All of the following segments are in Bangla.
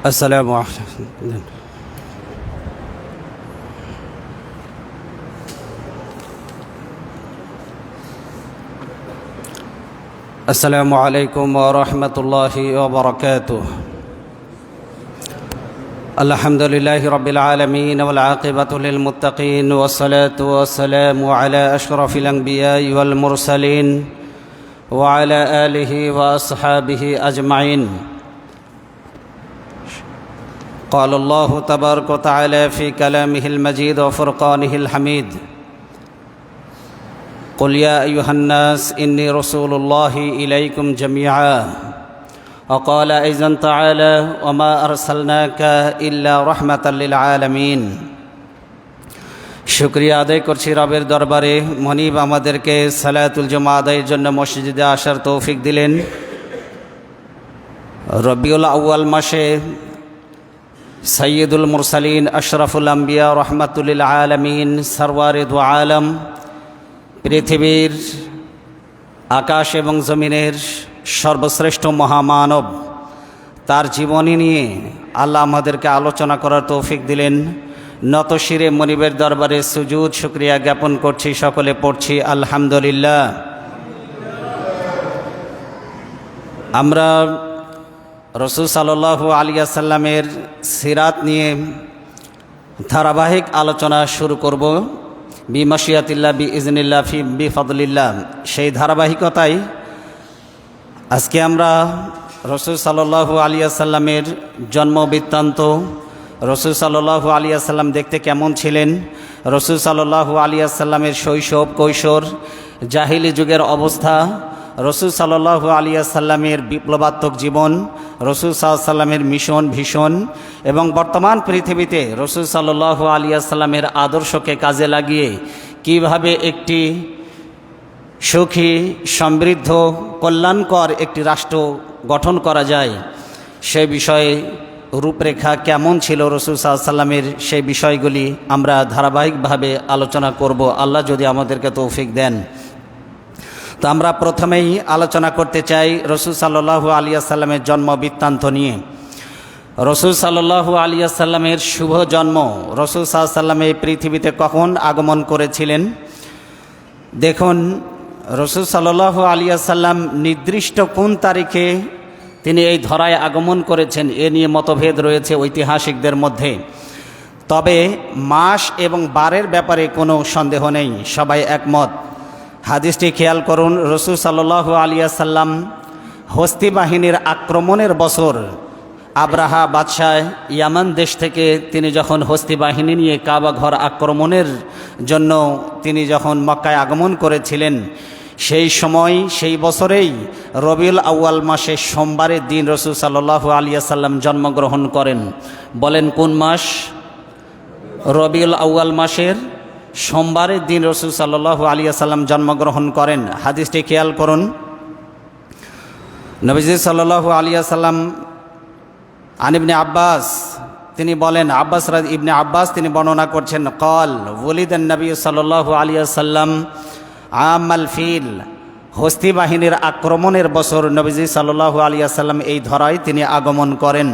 السلام عليكم. السلام عليكم ورحمة الله وبركاته. الحمد لله رب العالمين والعاقبة للمتقين والصلاة والسلام على أشرف الأنبياء والمرسلين وعلى آله وأصحابه أجمعين. قال الله تبارك وتعالى في كلامه المجيد وفرقانه الحميد: قل يا أيها الناس إني رسول الله إليكم جميعا. وقال أيضا تعالى: وما أرسلناك إلا رحمة للعالمين. শুকরিয়া আদায় করছি রবের দরবারে, মনিব আমাদেরকে সালাতুল জুমা আদায়ের জন্য মসজিদে আসার তৌফিক দিলেন। রবিউল আউয়াল মাসে সৈয়দুল মুরসালিন আশরাফুল আম্বিয়া রহমাতুল লিল আলামিন সরওয়ারে দু আলম, পৃথিবীর আকাশ এবং জমিনের সর্বশ্রেষ্ঠ মহামানব, তার জীবনী নিয়ে আল্লাহ আমাদেরকে আলোচনা করার তৌফিক দিলেন। নত শিরে মনিবের দরবারে সুজুদ শুকরিয়া জ্ঞাপন করছি, সকলে পড়ছি আলহামদুলিল্লাহ। আমরা রাসূল সাল্লাল্লাহু আলাইহি ওয়াসাল্লামের সিরাত নিয়ে ধারাবাহিক আলোচনা শুরু করব বিমাশিয়াতিল্লাহ বিইজনিল্লাহ ফি বিফাদলিল্লাহ। সেই ধারাবাহিকতায় আজকে আমরা রাসূল সাল্লাল্লাহু আলাইহি ওয়াসাল্লামের জন্ম বৃত্তান্ত, রাসূল সাল্লাল্লাহু আলাইহি ওয়াসাল্লাম দেখতে কেমন ছিলেন, রাসূল সাল্লাল্লাহু আলাইহি ওয়াসাল্লামের শৈশব কৈশোর, জাহিলি যুগের অবস্থা, রাসূল সাল্লাল্লাহু আলাইহি ওয়াসাল্লামের বিপ্লবাত্মক জীবন, রাসূল সাল্লাল্লাহু আলাইহি ওয়াসাল্লামের মিশন ভীষণ এবং বর্তমান পৃথিবীতে রাসূল সাল্লাল্লাহু আলাইহি ওয়াসাল্লামের আদর্শকে কাজে লাগিয়ে কিভাবে একটি সুখী, সমৃদ্ধ, কল্যাণকর একটি রাষ্ট্র গঠন করা যায়, সেই বিষয়ে রূপরেখা কেমন ছিল রাসূল সাল্লাল্লাহু আলাইহি ওয়াসাল্লামের, সেই বিষয়গুলি আমরা ধারাবাহিকভাবে আলোচনা করব, আল্লাহ যদি আমাদেরকে তৌফিক দেন। তো আমরা প্রথমেই আলোচনা করতে চাই রাসূল সাল্লাল্লাহু আলাইহি ওয়াসাল্লামের জন্ম বৃত্তান্ত নিয়ে। রাসূল সাল্লাল্লাহু আলাইহি ওয়াসাল্লামের শুভ জন্ম, রাসূল সাল্লাল্লাহু আলাইহি ওয়াসাল্লাম এই পৃথিবীতে কখন আগমন করেছিলেন? দেখুন, রাসূল সাল্লাল্লাহু আলাইহি ওয়াসাল্লাম নির্দিষ্ট কোন তারিখে তিনি এই ধরায় আগমন করেছেন এ নিয়ে মতভেদ রয়েছে ঐতিহাসিকদের মধ্যে। তবে মাস এবং বারের ব্যাপারে কোনো সন্দেহ নেই, সবাই একমত। হাদিসটি খেয়াল করুন, রাসূল সাল্লাল্লাহু আলাইহি ওয়াসাল্লাম হস্তি বাহিনীর আক্রমণের বছর আব্রাহা বাদশাহ ইয়ামান দেশ থেকে তিনি যখন হস্তি বাহিনী নিয়ে কাবা ঘর আক্রমণের জন্য তিনি যখন মক্কায় আগমন করেছিলেন, সেই সময় সেই বছরেই রবিউল আউয়াল মাসে সোমবারের দিন রাসূল সাল্লাল্লাহু আলাইহি ওয়াসাল্লাম জন্মগ্রহণ করেন। বলেন কোন মাস? রবিউল আউয়াল মাসের সোমবারের দিন রাসূল সাল্লাল্লাহু আলাইহি ওয়াসাল্লাম জন্মগ্রহণ করেন। হাদিসটি খেয়াল করুন, নবীজি সাল্লাল্লাহু আলাইহি ওয়াসাল্লাম আন ইবনে আব্বাস তিনি বলেন, ইবনে আব্বাস তিনি বর্ণনা করছেন, ক্বাল ওয়ালিদান নবী সাল্লাল্লাহু আলাইহি ওয়াসাল্লাম আমাল ফিল, হস্তি বাহিনীর আক্রমণের বছর নবীজি সাল্লাল্লাহু আলাইহি ওয়াসাল্লাম এই ধরায় তিনি আগমন করেন।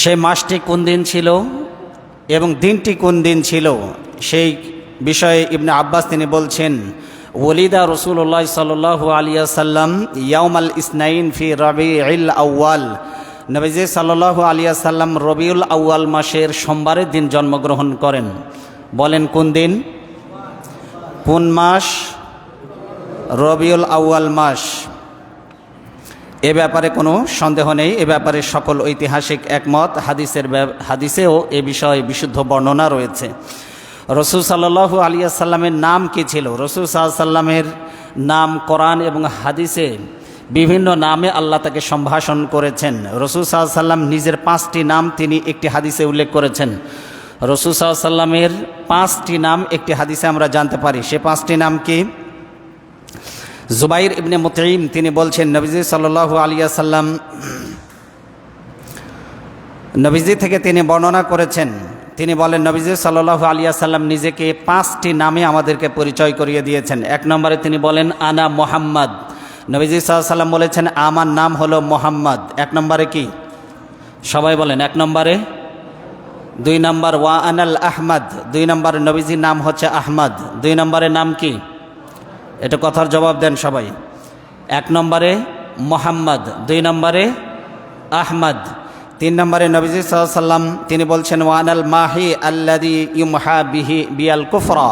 সেই মাসটি কোন দিন ছিল এবং দিনটি কোন দিন ছিল, সেই বিষয়ে ইবনে আব্বাস তিনি বলছেন, ওয়ালিদা রাসূলুল্লাহ সাল্লাল্লাহু আলাইহি ওয়াসাল্লাম ইয়াউমাল ইসনাইন ফি রবিউল আউয়াল, নবীজি সাল্লাল্লাহু আলাইহি ওয়াসাল্লাম রবিউল আউয়াল মাসের সোমবারের দিন জন্মগ্রহণ করেন। বলেন কোন দিন, কোন মাস? রবিউল আউয়াল মাস। এ ব্যাপারে কোনো সন্দেহ নেই, এ ব্যাপারে সকল ঐতিহাসিক একমত। হাদিসেও এ বিষয়ে বিশুদ্ধ বর্ণনা রয়েছে। রাসূল সাল্লাল্লাহু আলাইহি ওয়াসাল্লামের নাম কি ছিল? রাসূল সাল্লাল্লাহু আলাইহি ওয়াসাল্লামের নাম কোরআন এবং হাদিসে বিভিন্ন নামে আল্লাহ তাকে সম্ভাষণ করেছেন। রাসূল সাল্লাল্লাহু আলাইহি ওয়াসাল্লাম নিজের 5টি নাম তিনি একটি হাদিসে উল্লেখ করেছেন। রাসূল সাল্লাল্লাহু আলাইহি ওয়াসাল্লামের 5টি নাম একটি হাদিসে আমরা জানতে পারি। সে 5টি নাম কি? জুবাইর ইবনে মুতঈম তিনি বলছেন, নবীজি সাল্লাল্লাহু আলাইহি ওয়াসাল্লাম নবীজি থেকে তিনি বর্ণনা করেছেন, তিনি বলেন নবীজি সাল্লাল্লাহু আলাইহি ওয়াসাল্লাম নিজেকে 5টি নামে আমাদেরকে পরিচয় করিয়ে দিয়েছেন। 1 নম্বরে তিনি বলেন আনা মুহাম্মদ, নবীজি সাল্লাল্লাহু আলাইহি ওয়াসাল্লাম বলেছেন আমার নাম হলো মুহাম্মদ। 1 নম্বরে কি? সবাই বলেন। 1 নম্বরে, 2 নম্বর ওয়া আনাল আহমদ, 2 নম্বর নবীজির নাম হচ্ছে আহমদ। 2 নম্বরের নাম কি? এটা কথার জবাব দেন সবাই। 1 নম্বরে মোহাম্মদ, 2 নম্বরে আহমদ। 3 নম্বরে নবীজি সাল্লাল্লাহু আলাইহি সাল্লাম তিনি বলছেন ওয়া আনাল মাহি আল্লাযী ইউমহা বিহি বিয়াল কুফরা।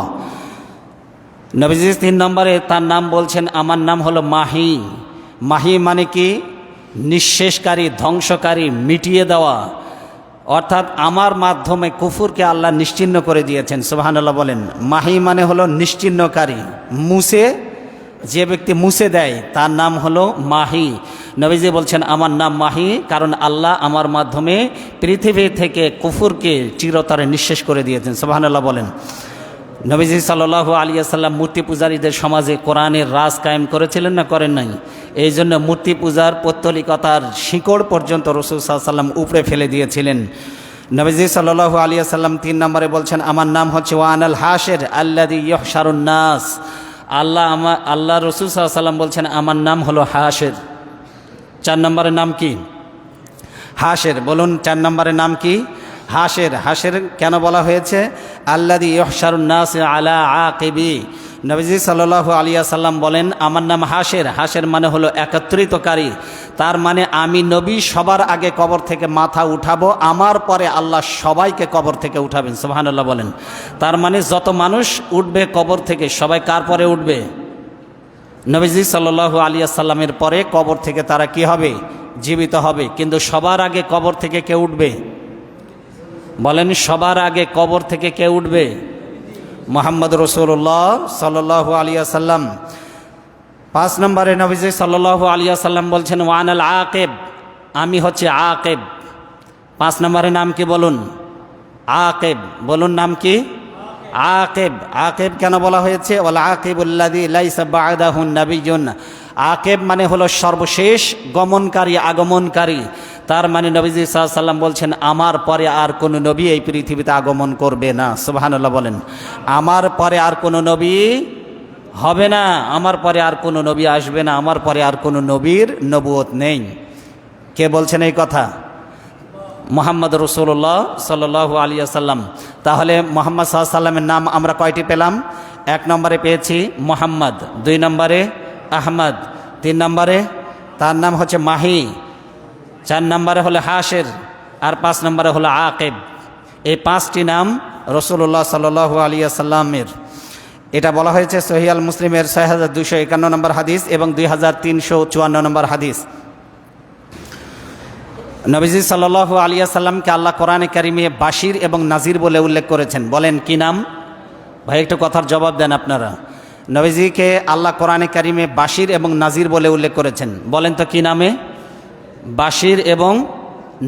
নবীজি 3 নম্বরে তার নাম বলছেন আমার নাম হলো মাহি। মাহি মানে কি? নিঃশেষকারী, ধ্বংসকারী, মিটিয়ে দেওয়া। অর্থাৎ আমার মাধ্যমে কুফুরকে আল্লাহ নিশ্চিহ্ন করে দিয়েছেন। সুবহানাল্লাহ বলেন। মাহি মানে হলো নিশ্চিহ্নকারী, মুছে, যে ব্যক্তি মুছে দেয় তার নাম হলো মাহি। নবীজি বলছেন আমার নাম মাহি, কারণ আল্লাহ আমার মাধ্যমে পৃথিবী থেকে কুফুরকে চিরতরে নিঃশেষ করে দিয়েছেন। সুবহানাল্লাহ বলেন। নবীজি সাল্লাল্লাহু আলাইহি ওয়াসাল্লাম মূর্তি পূজারীদের সমাজে কোরআনের রাজ কায়েম করেছিলেন না করেন নাই? এই জন্য মূর্তি পূজার পৌত্তলিকতার শিকড় পর্যন্ত রাসূল সাল্লাল্লাহু আলাইহি ওয়াসাল্লাম উপড়ে ফেলে দিয়েছিলেন। নবীজি সাল্লাল্লাহু আলাইহি ওয়াসাল্লাম 3 নম্বরে বলছেন আমার নাম হচ্ছে ওয়ানাল হাশির আল্লাযী ইহশারুন নাস। আল্লাহ রাসূল সাল্লাল্লাহু আলাইহি ওয়াসাল্লাম বলছেন আমার নাম হলো হাশির। 4 নম্বরের নাম কি? হাশির। বলুন 4 নম্বরের নাম কি? হাশির। হাশির কেন বলা হয়েছে? আল্লাযী ইহশারুন নাস আলা আকিবি। নবীজি সাল্লাল্লাহু আলাইহি ওয়াসাল্লাম বলেন আমার নাম হাশির। হাশির মানে হলো একত্রিতকারী। তার মানে আমি নবী সবার আগে কবর থেকে মাথা উঠাবো, আমার পরে আল্লাহ সবাইকে কবর থেকে উঠাবেন। সুবহানাল্লাহ বলেন। তার মানে যত মানুষ উঠবে কবর থেকে, সবাই কার পরে উঠবে? নবীজি সাল্লাল্লাহু আলাইহি ওয়াসাল্লামের পরে কবর থেকে তারা কি হবে? জীবিত হবে। কিন্তু সবার আগে কবর থেকে কে উঠবে? বলেন, সবার আগে কবর থেকে কে উঠবে? মুহাম্মদ রাসূলুল্লাহ সাল্লাল্লাহু আলাইহি ওয়াসাল্লাম। 5 নম্বরে নবীজি সাল্লাল্লাহু আলাইহি ওয়াসাল্লাম বলছেন ওয়ানাল আকিব, আমি হচ্ছে আকিব। 5 নম্বরের নাম কি বলুন? আকিব। বলুন নাম কি? আকিব। আকিব কেন বলা হয়েছে? ওয়াল আকিবুল্লাযী লাইসা বা'দাহু নাবিয়্যুন। আকিব মানে হলো সর্বশেষ গমনকারী, আগমনকারী। তার মানে নবীজি সাল্লাল্লাহু আলাইহি ওয়াসাল্লাম বলছেন আমার পরে আর কোনো নবী এই পৃথিবীতে আগমন করবে না। সুবহানাল্লাহ বলেন। আমার পরে আর কোনো নবী হবে না, আমার পরে আর কোনো নবী আসবে না, আমার পরে আর কোনো নবীর নবুয়ত নেই। কে বলছেন এই কথা? মুহাম্মদ রাসূলুল্লাহ সাল্লাল্লাহু আলাইহি ওয়াসাল্লাম। তাহলে মুহাম্মদ সাল্লাল্লাহু আলাইহি ওয়াসাল্লামের নাম আমরা কয়টি পেলাম? 1 নম্বরে পেয়েছি মুহাম্মদ, 2 নম্বরে আহমদ, 3 নম্বরে তার নাম হচ্ছে মাহি, 4 নম্বরে হলো হাশির, আর 5 নম্বরে হলো আকিব। এই 5টি নাম রাসূলুল্লাহ সাল্লাল্লাহু আলাইহি ওয়াসাল্লামের। এটা বলা হয়েছে সহিহ আল মুসলিমের 6251 নম্বর হাদিস এবং 2354 নম্বর হাদিস। নবীজি সাল্লাল্লাহু আলাইহি ওয়াসাল্লামকে আল্লাহ কোরআনে কারিমে বাশির এবং নাজির বলে উল্লেখ করেছেন। বলেন কি নাম? ভাই একটু কথার জবাব দেন আপনারা। নবীজিকে আল্লাহ কোরআনে কারিমে বাশির এবং নাজির বলে উল্লেখ করেছেন। বলেন তো কি নামে? বাশির এবং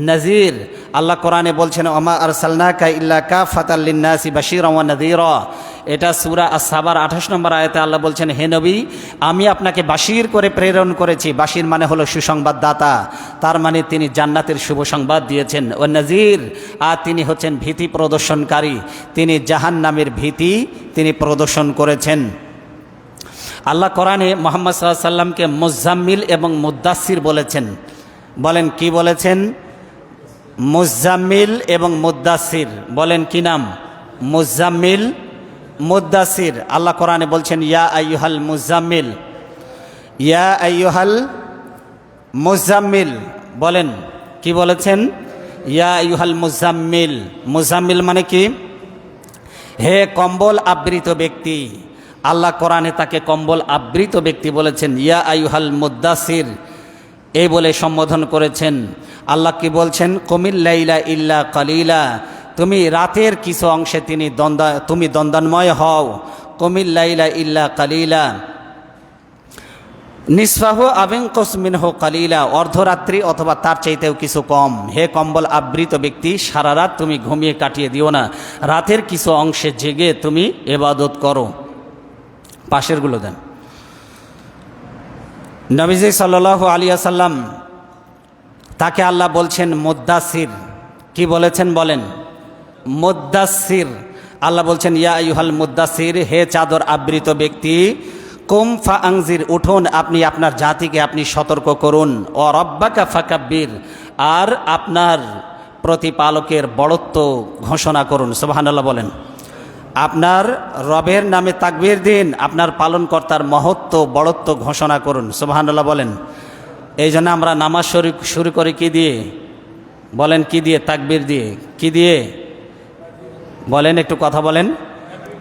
নাজির। আল্লাহ কোরআনে বলছেন ওমা আরসালনাকা ইল্লা কাফাতাল লিন্নাসি বাশীরাও ওয়া নাযীরা। এটা সূরা আস-সাবার 28 নম্বর আয়াতে আল্লাহ বলছেন হে নবী, আমি আপনাকে বাশির করে প্রেরণ করেছি। বাশির মানে হলো সুসংবাদদাতা, তার মানে তিনি জান্নাতের শুভ সংবাদ দিয়েছেন। ও নাজির, আর তিনি হচ্ছেন ভীতি প্রদর্শনকারী, তিনি জাহান্নামের ভীতি তিনি প্রদর্শন করেছেন। আল্লাহ কোরআনে মুহাম্মদ সাল্লাল্লাহু আলাইহি ওয়াসাল্লামকে মুজাম্মিল এবং মুদ্দাসির বলেছেন। বলেন কি বলেছেন? মুজাম্মিল এবং মুদ্দাসির। বলেন কি নাম? মুজাম্মিল, মুদ্দাসির। আল্লাহ কোরআনে বলছেন ইয়া আইয়ুহাল মুজাম্মিল, ইয়া আইয়ুহাল মুজাম্মিল। বলেন কি বলেছেন? ইয়া আইয়ুহাল মুজাম্মিল। মুজাম্মিল মানে কি? হে কম্বল আবৃত ব্যক্তি। আল্লাহ কোরআনে তাকে কম্বল আবৃত ব্যক্তি বলেছেন। ইয়া আইয়ুহাল মুদ্দাসির এই বলে সম্বোধন করেছেন। আল্লাহ কি বলছেন? কুমিল লাইলা ইল্লা কালিলা, তুমি রাতের কিছু অংশে তুমি দ্বন্দ্বময় হও। কুমিল লাইলা ইল্লা কালিলা নিসফাহু আবিনকুস মিনহু কালিলা, অর্ধরাত্রি অথবা তার চাইতেও কিছু কম। হে কম্বল আবৃত ব্যক্তি, সারা রাত তুমি ঘুমিয়ে কাটিয়ে দিও না, রাতের কিছু অংশে জেগে তুমি ইবাদত করো। পাশেরগুলো দেন। নবীজি সাল্লাল্লাহু আলাইহি ওয়াসাল্লাম তাকে আল্লাহ বলছেন মুদ্দাসির। কি বলেছেন? বলেন মুদ্দাসির। আল্লাহ বলছেন ইয়া আইয়ুহাল মুদ্দাসির, হে চাদর আবৃত ব্যক্তি, কুম ফাআনজির, উঠুন আপনি আপনার জাতিকে আপনি সতর্ক করুন। ও রব্বাকা ফাকাব্বির, আর আপনার প্রতিপালকের বড়ত্ব ঘোষণা করুন। সুবহানাল্লাহ বলেন। আপনার রবের নামে তাকবীর দিন, আপনার পালনকর্তার মহত্ব বড়ত্ব ঘোষণা করুন। সুবহানাল্লাহ বলেন। এই জন্য আমরা নামাজ শুরু করি কি দিয়ে? বলেন কি দিয়ে? তাকবীর দিয়ে। কি দিয়ে বলেন? একটু কথা বলেন।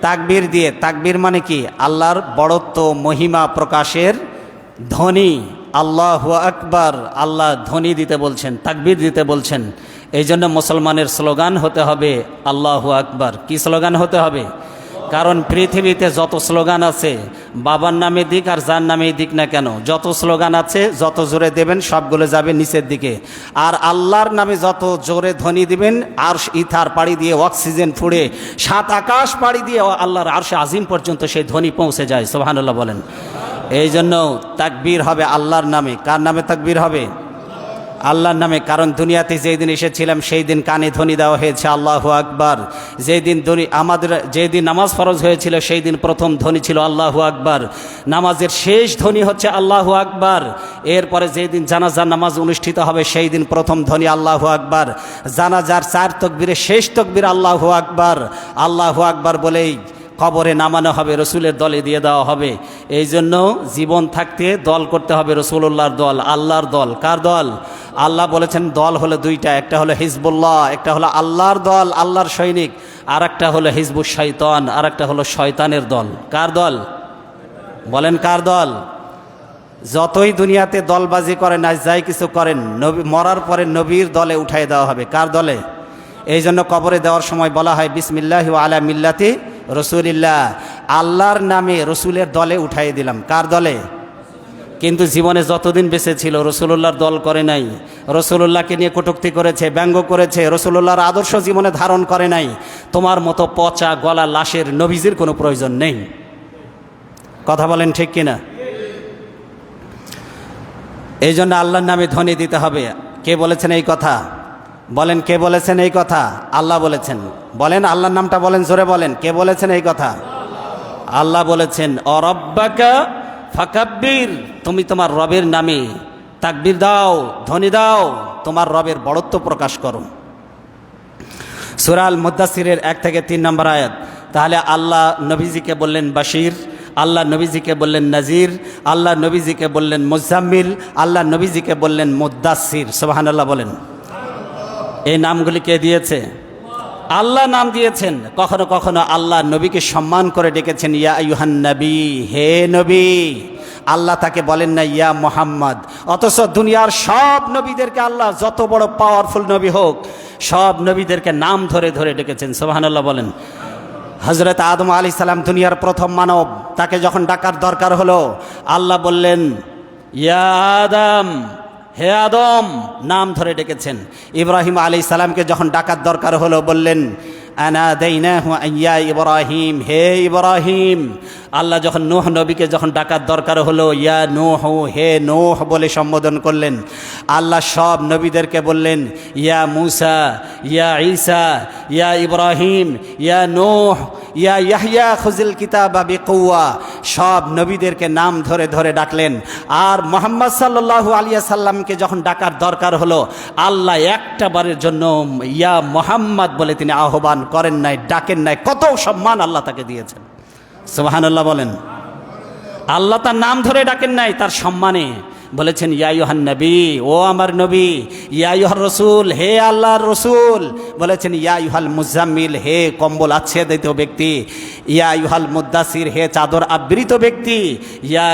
তাকবীর দিয়ে। তাকবীর মানে কি? আল্লাহর বড়ত্ব মহিমা প্রকাশের ধ্বনি। আল্লাহু আকবার, আল্লাহ ধ্বনি দিতে বলছেন, তাকবীর দিতে বলছেন। এই জন্য মুসলমানের স্লোগান হতে হবে আল্লাহু আকবার। কি স্লোগান হতে হবে? কারণ পৃথিবীতে যত স্লোগান আছে, বাবার নামে দিক আর যার নামেই দিক না কেন, যত স্লোগান আছে যত জোরে দেবেন সবগুলো যাবে নিচের দিকে। আর আল্লাহর নামে যত জোরে ধ্বনি দিবেন, আরশ ইথার পাড়ি দিয়ে অক্সিজেন ফুড়ে 7 আকাশ পাড়ি দিয়ে আল্লাহর আরশে আজিম পর্যন্ত সেই ধ্বনি পৌঁছে যায়। সুবহানাল্লাহ বলেন। এই জন্য তাকবীর হবে আল্লাহর নামে। কার নামে তাকবীর হবে? আল্লাহর নামে। কারণ দুনিয়াতে যেই দিন এসেছিলাম সেই দিন কানে ধ্বনি দেওয়া হয়েছে আল্লাহু আকবার। যেই দিন আমাদের যেই দিন নামাজ ফরজ হয়েছিল সেই দিন প্রথম ধ্বনি ছিল আল্লাহু আকবার। নামাজের শেষ ধ্বনি হচ্ছে আল্লাহু আকবার। এরপরে যেই দিন জানাজার নামাজ অনুষ্ঠিত হবে সেই দিন প্রথম ধ্বনি আল্লাহু আকবার। জানাজার 4 তকবীরের শেষ তকবীর আল্লাহু আকবার। আল্লাহু আকবার বলেই কবরে নামানো হবে, রসুলের দলে দিয়ে দেওয়া হবে। এই জন্য জীবন থাকতে দল করতে হবে রাসূলুল্লাহর দল, আল্লাহর দল। কার দল? আল্লাহ বলেছেন দল হলো 2টা, একটা হলো হিজবুল্লাহ, একটা হলো আল্লাহর দল, আল্লাহর সৈনিক। আর একটা হলো হিজবুশ শয়তান, আর একটা হলো শয়তানের দল। কার দল? বলেন কার দল? যতই দুনিয়াতে দলবাজি করেন, আজ যাই কিছু করেন, নবী মরার পরে নবীর দলে উঠাই দেওয়া হবে। কার দলে? এই জন্য কবরে দেওয়ার সময় বলা হয় বিসমিল্লাহি ওয়া আলা মিল্লাতি রসুলিল্লাহ, আল্লাহর নামে রসুলের দলে উঠাই দিলাম। কার দলে? কিন্তু জীবনে যতদিন বেঁচে ছিল রসুলুল্লাহর দল করে নাই, রসুলুল্লাহকে নিয়ে কটূক্তি করেছে, ব্যঙ্গ করেছে, রসুলুল্লাহর আদর্শ জীবনে ধারণ করে নাই। তোমার মতো পচা গলা লাশের নবীজির কোনো প্রয়োজন নেই। কথা বলেন ঠিক কিনা? এই জন্য আল্লাহর নামে ধ্বনি দিতে হবে। কে বলেছেন এই কথা? বলেন কে বলেছেন এই কথা? আল্লাহ বলেছেন। বলেন আল্লাহর নামটা বলেন, জোরে বলেন। কে বলেছেন এই কথা? আল্লাহ বলেছেন অরব্বাকা ফাকাব্বির, তুমি তোমার রবের নামে তাকবীর দাও, ধ্বনি দাও, তোমার রবের বড়ত্ব প্রকাশ করো। সূরা আল মুদ্দাসিরের 1 থেকে 3 নম্বর আয়াত। তাহলে আল্লাহ নবীজিকে বললেন বাশির, আল্লাহ নবীজিকে বললেন নাজির, আল্লাহ নবীজিকে বললেন মুজাম্মিল, আল্লাহ নবীজিকে বললেন মুদ্দাসির। সুবহানাল্লাহ বলেন। এই নামগুলি কে দিয়েছে? আল্লাহ নাম দিয়েছেন। কখনো কখনো আল্লাহ নবীকে সম্মান করে ডেকেছেন ইয়া আইয়ুহান নবী, হে নবী। আল্লাহ তাকে বলেন না ইয়া মুহাম্মদ। অথচ দুনিয়ার সব নবীদেরকে আল্লাহ, যত বড় পাওয়ারফুল নবী হোক, সব নবীদেরকে নাম ধরে ধরে ডেকেছেন। সুবহানাল্লাহ বলেন। হযরত আদম আলাইহিস সালাম দুনিয়ার প্রথম মানব, তাকে যখন ডাকার দরকার হলো আল্লাহ বললেন ইয়া আদম, হে আদম, নাম ধরে ডেকেছেন। ইব্রাহিম আলাইহিস সালামকে যখন ডাকার দরকার হলো বললেন আনা দাইনাহু ইয়া ইব্রাহিম, হে ইব্রাহিম। আল্লাহ যখন নূহ নবীকে যখন ডাকার দরকার হলো ইয়া নূহ, হে নূহ বলে সম্বোধন করলেন। আল্লাহ সব নবীদেরকে বললেন ইয়া মূসা, ইয়া ঈসা, ইয়া ইব্রাহিম, ইয়া নূহ, ইয়া ইয়াহইয়া খুযিল কিতাবা বিকুওয়া। সব নবীদেরকে নাম ধরে ধরে ডাকলেন। আর মুহাম্মদ সাল্লাল্লাহু আলাইহি সাল্লামকে যখন ডাকার দরকার হলো আল্লাহ একটা বারের জন্য ইয়া মুহাম্মদ বলে তিনি আহ্বান করেন নাই, ডাকেন নাই। কত সম্মান আল্লাহ তাকে দিয়েছেন। সুবহানাল্লাহ বলেন। আল্লাহ তার নাম ধরে ডাকেন নাই, তার সম্মানে বলেছেন ইয়া আইয়ুহান নবী, ও আমার নবী। ইয়া আইয়ুহার রাসূল, হে আল্লাহর রাসূল। বলেছেন ইয়া আইয়ুহাল মুজাম্মিল, হে কম্বল আচ্ছাদিত ব্যক্তি। ইয়া আইয়ুহাল মুদ্দাসির, হে চাদর আবৃত ব্যক্তি। ইয়া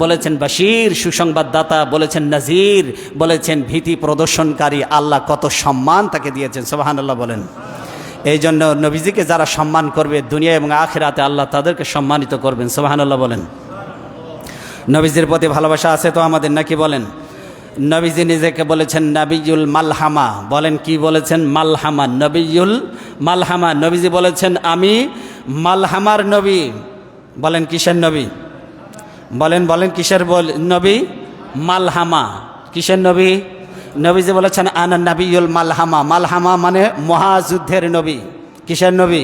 বলেছেন বাশির, সুসংবাদদাতা। বলেছেন নাজির, বলেছেন ভীতি প্রদর্শনকারী। আল্লাহ কত সম্মান তাকে দিয়েছেন। সুবহানাল্লাহ বলেন। এই জন্য নবীজিকে যারা সম্মান করবে দুনিয়া এবং আখিরাতে আল্লাহ তাদেরকে সম্মানিত করবেন। সুবহানাল্লাহ বলেন। নবীজির প্রতি ভালোবাসা আছে তো আমাদের, নাকি বলেন? নবীজি নিজেকে বলেছেন নবিয়ুল মালহামা। বলেন কি বলেছেন? মালহামা, নবিয়ুল মালহামা। নবীজি বলেছেন আমি মালহামার নবী। বলেন কিসের নবী? বলেন বলেন কিসের নবী? মালহামা। কিসের নবী? নবীজি বলেছেন আনা নবিয়ুল মালহামা। মালহামা মানে মহাযুদ্ধের নবী। কিসের নবী?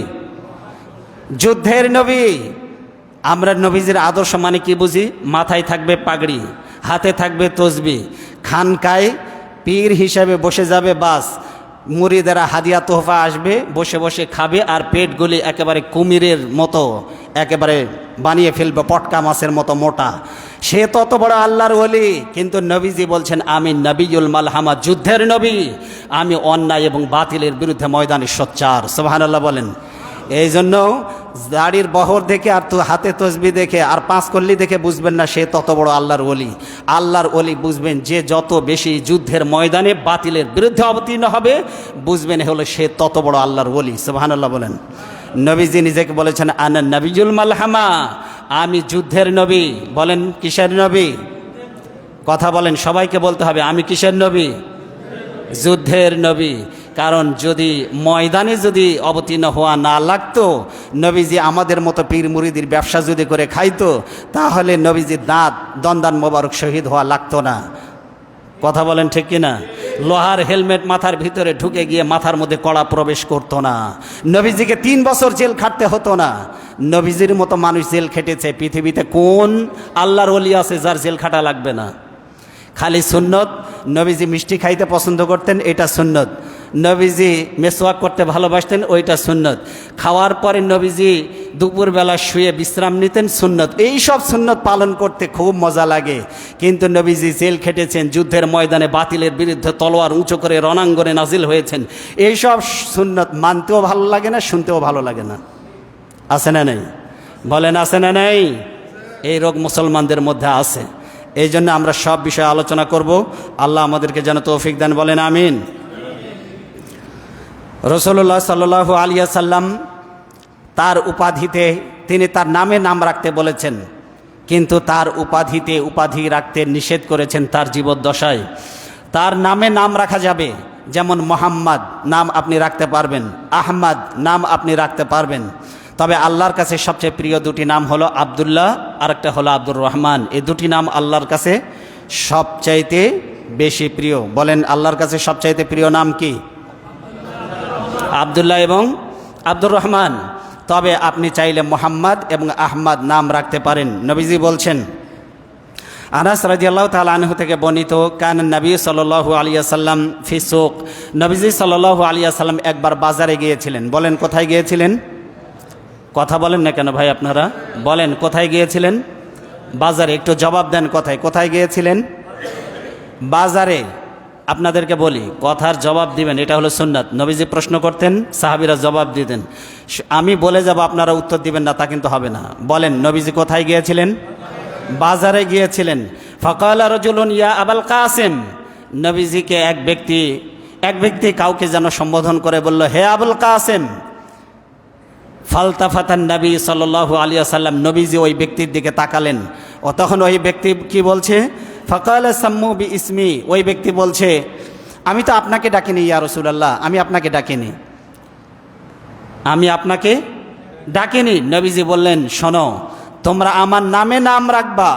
যুদ্ধের নবী। আমরা নবীজির আদর্শ মানে কি বুঝি? মাথায় থাকবে পাগড়ি, হাতে থাকবে তসবিহ, খানকায় পীর হিসাবে বসে যাবে, বাস মুরিদেরা হাদিয়া তোহফা আসবে, বসে বসে খাবে আর পেটগুলি একেবারে কুমিরের মতো একেবারে বানিয়ে ফেলবে, পটকা মাছের মতো মোটা। সে তত বড় আল্লাহর ওলি, কিন্তু নবীজি বলছেন আমি নবিউল মালহামা, যুদ্ধের নবী, আমি অন্যায় এবং বাতিলের বিরুদ্ধে ময়দানে সোচ্চার। সুবহানাল্লাহ বলেন। এই জন্য দাড়ির বহর দেখে আর হাতে তসবি দেখে আর পাঁচ কল্লি দেখে বুঝবেন না সে তত বড় আল্লাহর ওলি। আল্লাহর ওলি বুঝবেন যে যত বেশি যুদ্ধের ময়দানে বাতিলের বিরুদ্ধে অবতীর্ণ হবে, বুঝবেন হলো সে তত বড় আল্লাহর ওলি। সুবহানাল্লাহ বলেন। নবীজি নিজেকে বলেছেন আনা নবিউল মালহামা, আমি যুদ্ধের নবী। বলেন কিসের নবী? কথা বলেন, সবাইকে বলতে হবে আমি কিসের নবী? যুদ্ধের নবী। কারণ যদি ময়দানে যদি অবতীর্ণ হওয়া না লাগতো, নবীজি আমাদের মতো পীর মুরিদির ব্যবসা যদি করে খাইতো, তাহলে নবীজির দাঁত দন্দান মোবারক শহীদ হওয়া লাগতো না। কথা বলেন ঠিক কিনা? লোহার হেলমেট মাথার ভিতরে ঢুকে গিয়ে মাথার মধ্যে কড়া প্রবেশ করতো না। নবীজিকে 3 বছর জেল খাটতে হতো না। নবীজির মতো মানুষ জেল খেটেছে পৃথিবীতে কোন আল্লাহর ওলি আছে যার জেল খাটা লাগবে না? খালি সুন্নত। নবীজি মিষ্টি খাইতে পছন্দ করতেন, এটা সুন্নত। নবীজি মেসওয়াক করতে ভালোবাসতেন, ওইটা সুন্নত। খাওয়ার পরে নবীজি দুপুরবেলা শুয়ে বিশ্রাম নিতেন, সুন্নত। এই সব সুন্নত পালন করতে খুব মজা লাগে। কিন্তু নবীজি জেল খেটেছেন, যুদ্ধের ময়দানে বাতিলের বিরুদ্ধে তলোয়ার উঁচু করে রণাঙ্গনে নাজিল হয়েছেন। এই সব সুন্নত মানতেও ভালো লাগে না, শুনতেও ভালো লাগে না। আছে না নেই? বলেন আছে না নেই? এই রোগ মুসলমানদের মধ্যে আছে। এই জন্য আমরা সব বিষয়ে আলোচনা করব। আল্লাহ আমাদেরকে যেন তৌফিক দেন, বলেন আমিন। রাসূলুল্লাহ সাল্লাল্লাহু আলাইহি ওয়াসাল্লাম তার উপাধিতে, তিনি তার নামে নাম রাখতে বলেছেন, কিন্তু তার উপাধিতে উপাধি রাখতে নিষেধ করেছেন তার জীবদ্দশায়। তার নামে নাম রাখা যাবে, যেমন মোহাম্মদ নাম আপনি রাখতে পারবেন, আহমদ নাম আপনি রাখতে পারবেন। তবে আল্লাহর কাছে সবচেয়ে প্রিয় দুটি নাম হলো আব্দুল্লাহ আর একটা হলো আব্দুর রহমান। এই দুটি নাম আল্লাহর কাছে সবচাইতে বেশি প্রিয়। বলেন আল্লাহর কাছে সবচাইতে প্রিয় নাম কি? আব্দুল্লাহ এবং আব্দুর রহমান। তবে আপনি চাইলে মোহাম্মদ এবং আহমদ নাম রাখতে পারেন। নবীজি বলছেন, আনাস রাদিয়াল্লাহু তাআলা আনহু থেকে বর্ণিত, কান নবী সাল্লাল্লাহু আলাইহি ওয়াসাল্লাম ফি সুক, নবীজি সাল্লাল্লাহু আলাইহি ওয়াসাল্লাম একবার বাজারে গিয়েছিলেন। বলেন কোথায় গিয়েছিলেন? কথা বলেন না কেন ভাই আপনারা? বলেন কোথায় গিয়েছিলেন? বাজারে। একটু জবাব দেন, কোথায় কোথায় গিয়েছিলেন? বাজারে। আপনাদেরকে বলি, কথার জবাব দিবেন, এটা হলো সুন্নাত। নবীজি প্রশ্ন করতেন, সাহাবীরা জবাব দিতেন। আমি বলে যাব, আপনারা উত্তর দিবেন না, তা কিন্তু হবে না। বলেন নবীজি কোথায় গিয়েছিলেন? বাজারে গিয়েছিলেন। ফাকালা রাজুলুন ইয়া আবুল কাসিম, নবীজিকে এক ব্যক্তি কাউকে যেন সম্বোধন করে বলল, হে আবুল কাসিম। ফালতাফাতান নবী সাল্লাল্লাহু আলাইহি ওয়াসাল্লাম, নবীজি ওই ব্যক্তির দিকে তাকালেন। ও তখন ওই ব্যক্তি কি বলছে? ফাকালা সাম্মু বি ইসমি, ওই ব্যক্তি বলছে, আমি তো আপনাকে ডাকিনি ইয়া রাসূলুল্লাহ, আমি আপনাকে ডাকিনি, আমি আপনাকে ডাকিনি। নবীজি বললেন, শোনো, তোমরা আমার নামে নাম রাখবা,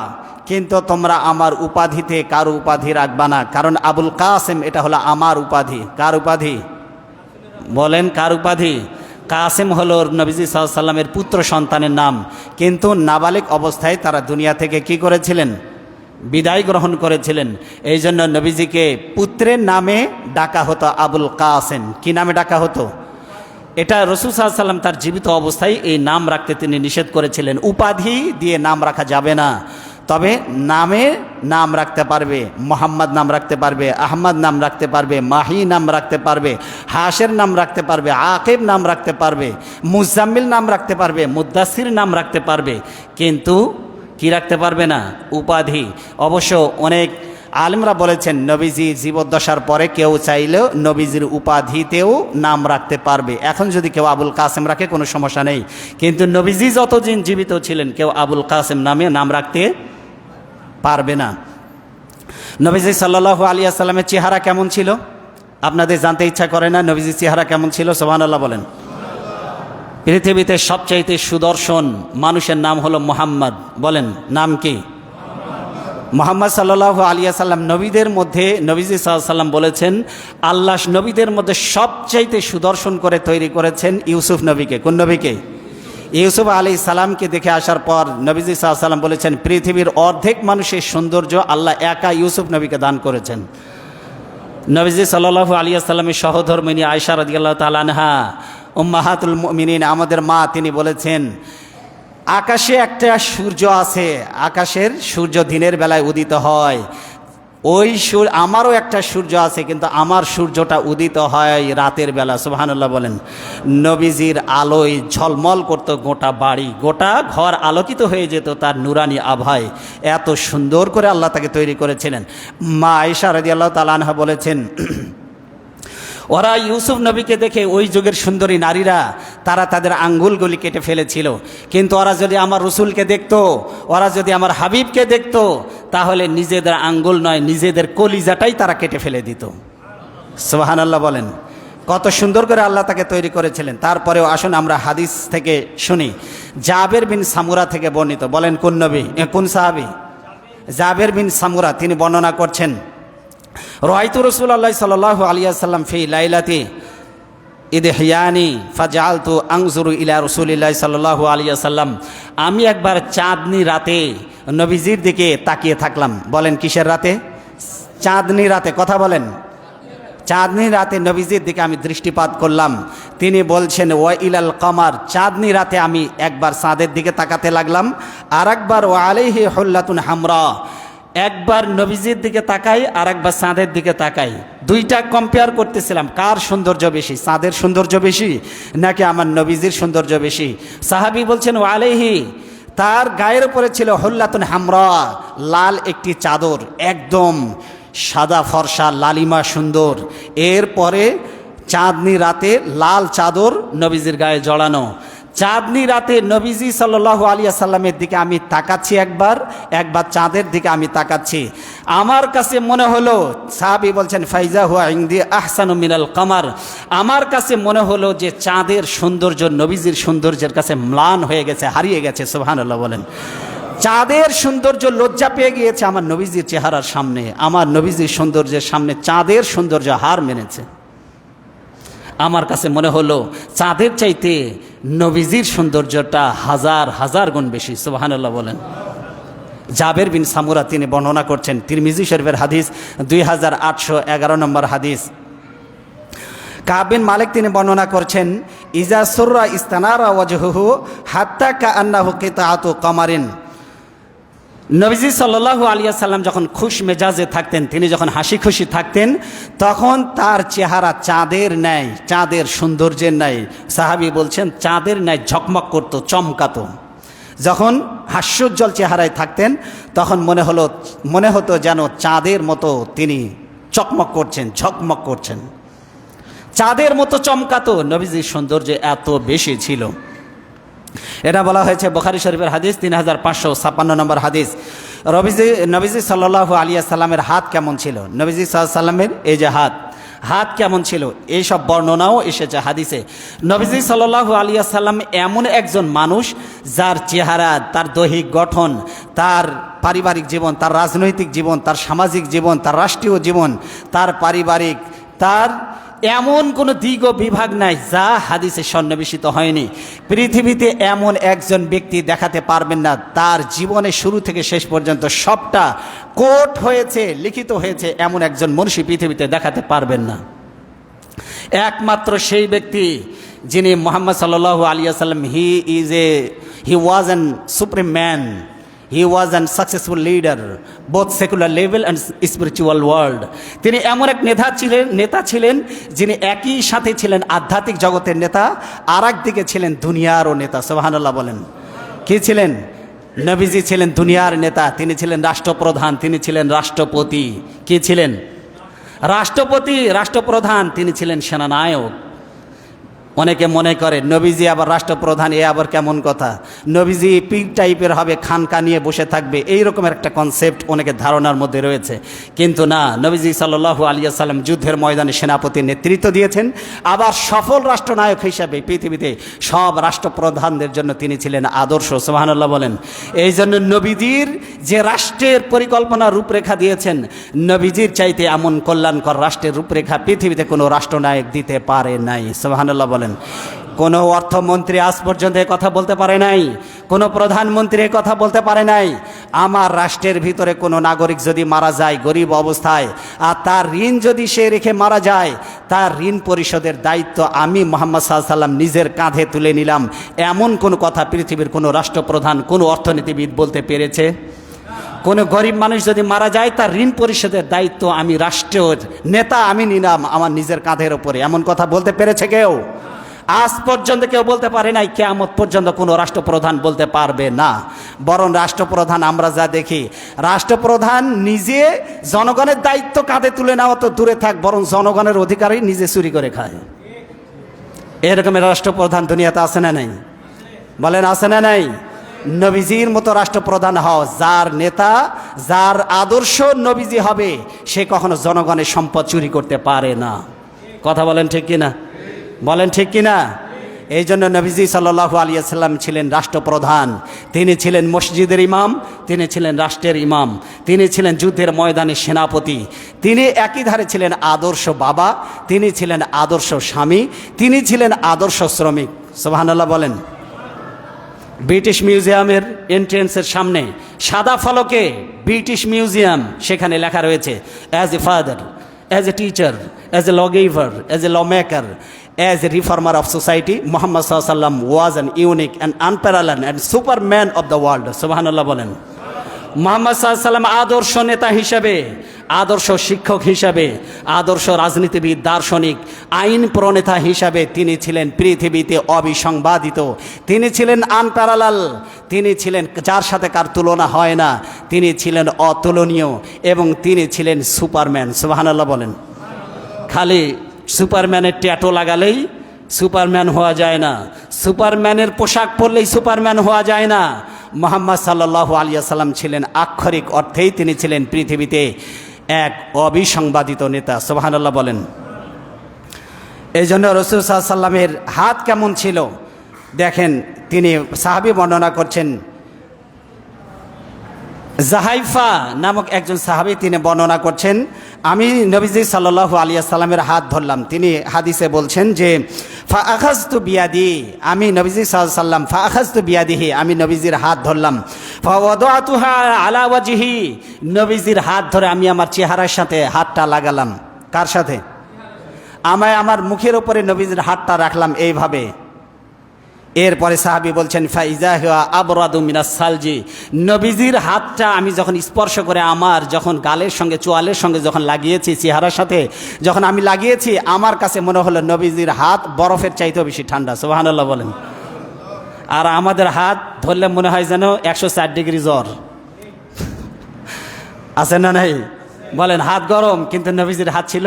কিন্তু তোমরা আমার উপাধিতে কারো উপাধি রাখবা না। কারণ আবুল কাসেম এটা হলো আমার উপাধি। কার উপাধি? বলেন কার উপাধি? কাসেম হলো নবীজি সাল্লাল্লাহু আলাইহি ওয়াসাল্লামের পুত্র সন্তানের নাম। কিন্তু নাবালিক অবস্থায় তারা দুনিয়া থেকে কি করেছিলেন? বিদায় গ্রহণ করেছিলেন। এই জন্য নবীজিকে পুত্রের নামে ডাকা হতো আবুল কাসেম। কি নামে ডাকা হতো? এটা রাসূল সাল্লাল্লাহু আলাইহি ওয়াসাল্লাম তার জীবিত অবস্থায় এই নাম রাখতে তিনি নিষেধ করেছিলেন। উপাধি দিয়ে নাম রাখা যাবে না। তবে নামে নাম রাখতে পারবে, মোহাম্মদ নাম রাখতে পারবে, আহমদ নাম রাখতে পারবে, মাহি নাম রাখতে পারবে, হাশের নাম রাখতে পারবে, আকিব নাম রাখতে পারবে, মুজাম্মিল নাম রাখতে পারবে, মুদ্দাসির নাম রাখতে পারবে, কিন্তু কি রাখতে পারবে না? উপাধি। অবশ্য অনেক আলেমরা বলেছেন, নবীজি জীবদ্দশার পরে কেউ চাইলেও নবীজির উপাধিতেও নাম রাখতে পারবে। এখন যদি কেউ আবুল কাসেম রাখে কোনো সমস্যা নেই, কিন্তু নবীজি যতদিন জীবিত ছিলেন কেউ আবুল কাসেম নামে নাম রাখতে পারবে না। নবীজি সাল্লাল্লাহু আলাইহি ওয়াসাল্লামের চেহারা কেমন ছিল? আপনাদের জানতে ইচ্ছা করে না নবীজির চেহারা কেমন ছিল? সুবহানাল্লাহ বলেন। পৃথিবীতে সবচাইতে সুদর্শন মানুষের নাম হলো মুহাম্মদ। বলেন নাম কি? মুহাম্মদ সাল্লাল্লাহু আলাইহি ওয়াসাল্লাম। নবীদের মধ্যে নবীজি সাল্লাল্লাহু আলাইহি ওয়াসাল্লাম বলেছেন, আল্লাহ নবীদের মধ্যে সবচাইতে সুদর্শন করে তৈরি করেছেন ইউসুফ নবীকে। কোন নবীকে? ইউসুফ আলাইহিস সালামকে দেখে আসার পর নবীজি সাল্লাল্লাহু আলাইহি ওয়াসাল্লাম বলেছেন, পৃথিবীর অর্ধেক মানুষের সৌন্দর্য আল্লাহ একা ইউসুফ নবীকে দান করেছেন। নবীজি সাল্লাল্লাহু আলাইহি ওয়াসাল্লামের সহধর্মিণী আয়েশা রাদিয়াল্লাহু তাআলা আনহা উম্মাহাতুল মুমিনিন, আমাদের মা, তিনি বলেছেন, আকাশে একটা সূর্য আছে, আকাশের সূর্য দিনের বেলায় উদিত হয়, ওই আমারও একটা সূর্য আছে, কিন্তু আমার সূর্যটা উদিত হয় রাতের বেলা। সুবহানাল্লাহ বলেন। নবীজির আলোয় ঝলমল করত গোটা বাড়ি, গোটা ঘর আলোকিত হয়ে যেত তার নুরানি আভায়। এত সুন্দর করে আল্লাহ তাকে তৈরি করেছিলেন। মা আয়েশা রাদিয়াল্লাহু তাআলা আনহা বলেছেন, ওরা ইউসুফ নবীকে দেখে, ওই যুগের সুন্দরী নারীরা, তারা তাদের আঙ্গুলগুলি কেটে ফেলেছিল, কিন্তু ওরা যদি আমার রসুলকে দেখতো, ওরা যদি আমার হাবিবকে দেখতো, তাহলে নিজেদের আঙ্গুল নয়, নিজেদের কলিজাটাই তারা কেটে ফেলে দিত। সুবহানাল্লাহ বলেন। কত সুন্দর করে আল্লাহ তাকে তৈরি করেছিলেন। তারপরেও আসুন আমরা হাদিস থেকে শুনি। জাবের বিন সামুরা থেকে বর্ণিত, বলেন কোন নবী, কোন সাহাবী? জাবের বিন সামুরা, তিনি বর্ণনা করছেন, রাআইতু রাসূলুল্লাহ সাল্লাল্লাহু আলাইহি ওয়াসাল্লাম ফি লাইলাতি ইদহিয়ানি ফাজআলতু আনজুরু ইলা রাসূলিল্লাহ সাল্লাল্লাহু আলাইহি ওয়াসাল্লাম। আমি একবার চাঁদনি রাতে নবীজির দিকে তাকিয়ে থাকলাম। বলেন কিসের রাতে? চাঁদনি রাতে। কথা বলেন। চাঁদনি রাতে নবীজির দিকে আমি দৃষ্টিপাত করলাম। তিনি বলছেন, ওয়া ইলাল কামার, চাঁদনি রাতে আমি একবার চাঁদের দিকে তাকাতে লাগলাম, আর একবার ওয়া আলাইহি হুল্লাতুন হামরা, একবার নবীজির দিকে তাকাই আর একবার চাঁদের দিকে তাকাই। দুইটা কম্পেয়ার করতেছিলাম, কার সৌন্দর্য বেশি, চাঁদের সৌন্দর্য বেশি নাকি আমার নবীজির সৌন্দর্য বেশি। সাহাবী বলছেন, ও আলাইহি, তার গায়ের উপরে ছিল হুল্লাতুন হামরা, লাল একটি চাদর, একদম সাদা ফর্সা লালিমা সুন্দর। এরপরে চাঁদনি রাতে লাল চাদর নবীজির গায়ে জড়ানো। চাঁদনি রাতে নবীজি সাল্লাল্লাহু আলাইহি ওয়াসাল্লামের দিকে আমি তাকাচ্ছি, একবার চাঁদের দিকে আমি তাকাচ্ছি। আমার কাছে মনে হলো, সাহাবী বলছেন, ফাইজা হুয়া ইনদি আহসানু মিনাল কামার, আমার কাছে মনে হলো যে চাঁদের সৌন্দর্য নবীজির সৌন্দর্যের কাছে ম্লান হয়ে গেছে, হারিয়ে গেছে। সুবহানাল্লাহ বলেন। চাঁদের সৌন্দর্য লজ্জা পেয়ে গিয়েছে আমার নবীজির চেহারার সামনে, আমার নবীজির সৌন্দর্যের সামনে চাঁদের সৌন্দর্য হার মেনেছে। আমার কাছে মনে হলো চাঁদের চাইতে নবীজির সৌন্দর্যটা হাজার হাজার গুণ বেশি। সুবহানাল্লাহ বলেন। জাবের বিন সামুরা, তিনি বর্ণনা করছেন, তিরমিজি শরীফের হাদিস 2811 নম্বর হাদিস। কাব বিন মালিক, তিনি বর্ণনা করছেন, ইজা সুররা ইস্তানারা ওয়াজহুহু হাত্তা কাআন্নাহু কিতাআতু কামারিন। নবীজি সাল্লাল্লাহু আলাইহি ওয়াসাল্লাম যখন খুশ মেজাজে থাকতেন, তিনি যখন হাসি খুশি থাকতেন, তখন তার চেহারা চাঁদের ন্যায়, চাঁদের সৌন্দর্যের ন্যায়, সাহাবী বলছেন চাঁদের ন্যায় ঝকমক করত, চমকাতো। যখন হাস্যোজ্জ্বল চেহারায় থাকতেন, তখন মনে হতো যেন চাঁদের মতো তিনি চকমক করছেন, ঝকমক করছেন, চাঁদের মতো চমকাতো। নবীজির সৌন্দর্য এত বেশি ছিল। এটা বলা হয়েছে বুখারী শরীফের হাদিস 3556 নম্বর হাদিস। নবীজি সাল্লাল্লাহু আলাইহি ওয়াসাল্লামের হাত কেমন ছিল, নবীজি সাল্লাল্লাহু আলাইহি ওয়াসাল্লামের এই যে হাত কেমন ছিল, এই সব বর্ণনাও এসেছে হাদিসে। নবীজি সাল্লাল্লাহু আলাইহি ওয়াসাল্লাম এমন একজন মানুষ, যার চেহারা, তার দৈহিক গঠন, তার পারিবারিক জীবন, তার রাজনৈতিক জীবন, তার সামাজিক জীবন, তার রাষ্ট্রীয় জীবন, তার পারিবারিক, তার এমন কোনো দিক ও বিভাগ নাই যা হাদিসে সন্নিবেশিত হয়নি। পৃথিবীতে এমন একজন ব্যক্তি দেখাতে পারবেন না, তার জীবনের শুরু থেকে শেষ পর্যন্ত সবটা কোট হয়েছে, লিখিত হয়েছে, এমন একজন মনীষী পৃথিবীতে দেখাতে পারবেন না। একমাত্র সেই ব্যক্তি যিনি মুহাম্মদ সাল্লাল্লাহু আলাইহি ওয়াসাল্লাম, he was an supreme man, he was an successful leader both secular level and spiritual world. তিনি এমন এক নেতা ছিলেন যিনি একই সাথে ছিলেন আধ্যাত্মিক জগতের নেতা, আর একদিকে ছিলেন দুনিয়ারও নেতা। সুবহানাল্লাহ বলেন। কি ছিলেন? নবীজি ছিলেন দুনিয়ার নেতা, তিনি ছিলেন রাষ্ট্রপ্রধান, তিনি ছিলেন রাষ্ট্রপতি। কি ছিলেন? রাষ্ট্রপতি, রাষ্ট্রপ্রধান, তিনি ছিলেন সেনানায়ক। অনেকে মনে করে নবীজি আবার রাষ্ট্রপ্রধান, এ আবার কেমন কথা, নবীজি পীর টাইপের হবে, খানকা নিয়ে বসে থাকবে, এই রকমের একটা কনসেপ্ট অনেকের ধারণার মধ্যে রয়েছে। কিন্তু না, নবীজি সাল্লাল্লাহু আলাইহি ওয়াসাল্লাম যুদ্ধের ময়দানে সেনাপতির নেতৃত্ব দিয়েছেন, আবার সফল রাষ্ট্রনায়ক হিসাবে পৃথিবীতে সব রাষ্ট্রপ্রধানদের জন্য তিনি ছিলেন আদর্শ। সুবহানাল্লাহ বলেন। এই জন্য নবীজির যে রাষ্ট্রের পরিকল্পনা রূপরেখা দিয়েছেন, নবীজির চাইতে এমন কল্যাণকর রাষ্ট্রের রূপরেখা পৃথিবীতে কোনো রাষ্ট্রনায়ক দিতে পারে নাই। সুবহানাল্লাহ বলেন। কোনো অর্থমন্ত্রী আজ পর্যন্ত কথা বলতে পারে নাই, কোনো প্রধানমন্ত্রী কথা বলতে পারে নাই। আমার রাষ্ট্রের ভিতরে কোনো নাগরিক যদি মারা যায় গরিব অবস্থায়, আর তার ঋণ যদি সে রেখে মারা যায়, তার ঋণ পরিশোধের দায়িত্ব আমি মুহাম্মদ সাল্লাল্লাহু আলাইহি ওয়াসাল্লাম নিজের কাঁধে তুলে নিলাম। এমন কোনো কথা পৃথিবীর কোনো রাষ্ট্রপ্রধান, কোনো অর্থনীতিবিদ বলতে পেরেছে? কোনো গরিব মানুষ যদি মারা যায়, তার ঋণ পরিশোধের দায়িত্ব আমি রাষ্ট্রের নেতা আমি নিলাম আমার নিজের কাঁধের ওপরে, এমন কথা বলতে পেরেছে কেউ? আজ পর্যন্ত কেউ বলতে পারে নাই, কিয়ামত পর্যন্ত কোনো রাষ্ট্রপ্রধান বলতে পারবে না। বরং রাষ্ট্রপ্রধান আমরা যা দেখি, রাষ্ট্রপ্রধান নিজে জনগণের দায়িত্ব কাঁধে তুলে নেওয়া তো দূরে থাক, বরং জনগণের অধিকারই নিজে চুরি করে খায়। এরকমের রাষ্ট্রপ্রধান দুনিয়াতে আছে না নাই? বলেন আছে না নাই? নবীজির মতো রাষ্ট্রপ্রধান হও, যার নেতা, যার আদর্শ নবীজি হবে, সে কখনো জনগণের সম্পদ চুরি করতে পারে না। কথা বলেন ঠিক কিনা? বলেন ঠিক কিনা? এই জন্য নবীজি সাল্লাল্লাহু আলাইহি ওয়াসাল্লাম ছিলেন রাষ্ট্রপ্রধান। তিনি ছিলেন মসজিদের ইমাম, তিনি ছিলেন রাষ্ট্রের ইমাম, তিনি ছিলেন যুদ্ধের ময়দানে সেনাপতি, তিনি একই ধারে ছিলেন আদর্শ বাবা, তিনি ছিলেন আদর্শ স্বামী, তিনি ছিলেন আদর্শ শ্রমিক। সুবহানাল্লাহ বলেন। ব্রিটিশ মিউজিয়ামের এন্ট্রেন্সের সামনে সাদা ফলকে ব্রিটিশ মিউজিয়াম, সেখানে লেখা রয়েছে, as a father, as a teacher, as a lawgiver, as a law maker, as a reformer of society, Muhammad sallallahu alaihi wasallam was an unique and unparalleled and superman of the world. Subhanallah বলেন। মুহাম্মদ সাল্লাল্লাহু আলাইহি ওয়াসাল্লাম আদর্শ নেতা হিসেবে, আদর্শ শিক্ষক হিসেবে, আদর্শ রাজনীতিবিদ, দার্শনিক, আইন প্রণেতা হিসাবে তিনি ছিলেন পৃথিবীতে অবিসংবাদিত, তিনি ছিলেন আনপ্যারালাল, তিনি ছিলেন যার সাথে কার তুলনা হয় না, তিনি ছিলেন অতুলনীয় এবং তিনি ছিলেন সুপারম্যান। সুবহানাল্লাহ বলেন। খালি সুপারম্যানের ট্যাটু লাগালেই সুপারম্যান হওয়া যায় না, সুপারম্যানের পোশাক পরলেই সুপারম্যান হওয়া যায় না। মুহাম্মদ সাল্লাল্লাহু আলাইহি ওয়াসাল্লাম ছিলেন আক্ষরিক অর্থেই তিনি ছিলেন পৃথিবীতে এক অবিসংবাদিত নেতা। সুবহানাল্লাহ বলেন। এই জন্য রাসূল সাল্লাল্লাহু আলাইহি ওয়াসাল্লামের হাত কেমন ছিল দেখেন, তিনি সাহাবী বর্ণনা করছেন, জাহাইফা নামক একজন সাহাবী তিনি বর্ণনা করছেন, আমি নবীজি সাল্লাল্লাহু আলাইহি ওয়াসাল্লামের হাত ধরলাম। তিনি হাদিসে বলছেন যে ফা আখাযতু বিয়াদি, আমি নবীজি সাল্লাল্লাহু আলাইহি ওয়াসাল্লাম ফা আখাযতু বিয়াদিহি, আমি নবীজির হাত ধরলাম। ফা ওয়াদাতুহা আলা ওয়াজহি, নবীজির হাত ধরে আমি আমার চেহারার সাথে হাতটা লাগালাম। কার সাথে? আমায় আমার মুখের উপরে নবীজির হাতটা রাখলাম এইভাবে। এরপরে সাহাবী বলছেন ফাইজা হুয়া আবরাদু মিনাস সালজি, নবীজির হাতটা আমি যখন স্পর্শ করে আমার যখন গালের সঙ্গে চোয়ালের সঙ্গে যখন লাগিয়েছি, চেহারার সাথে যখন আমি লাগিয়েছি, আমার কাছে মনে হলো নবীজির হাত বরফের চাইতেও বেশি ঠান্ডা। সুবহানাল্লাহ বলেন। আর আমাদের হাত ধরলে মনে হয় যেন 104 ডিগ্রি জ্বর আছে না নাই? বলেন। হাত গরম, কিন্তু নবীজির হাত ছিল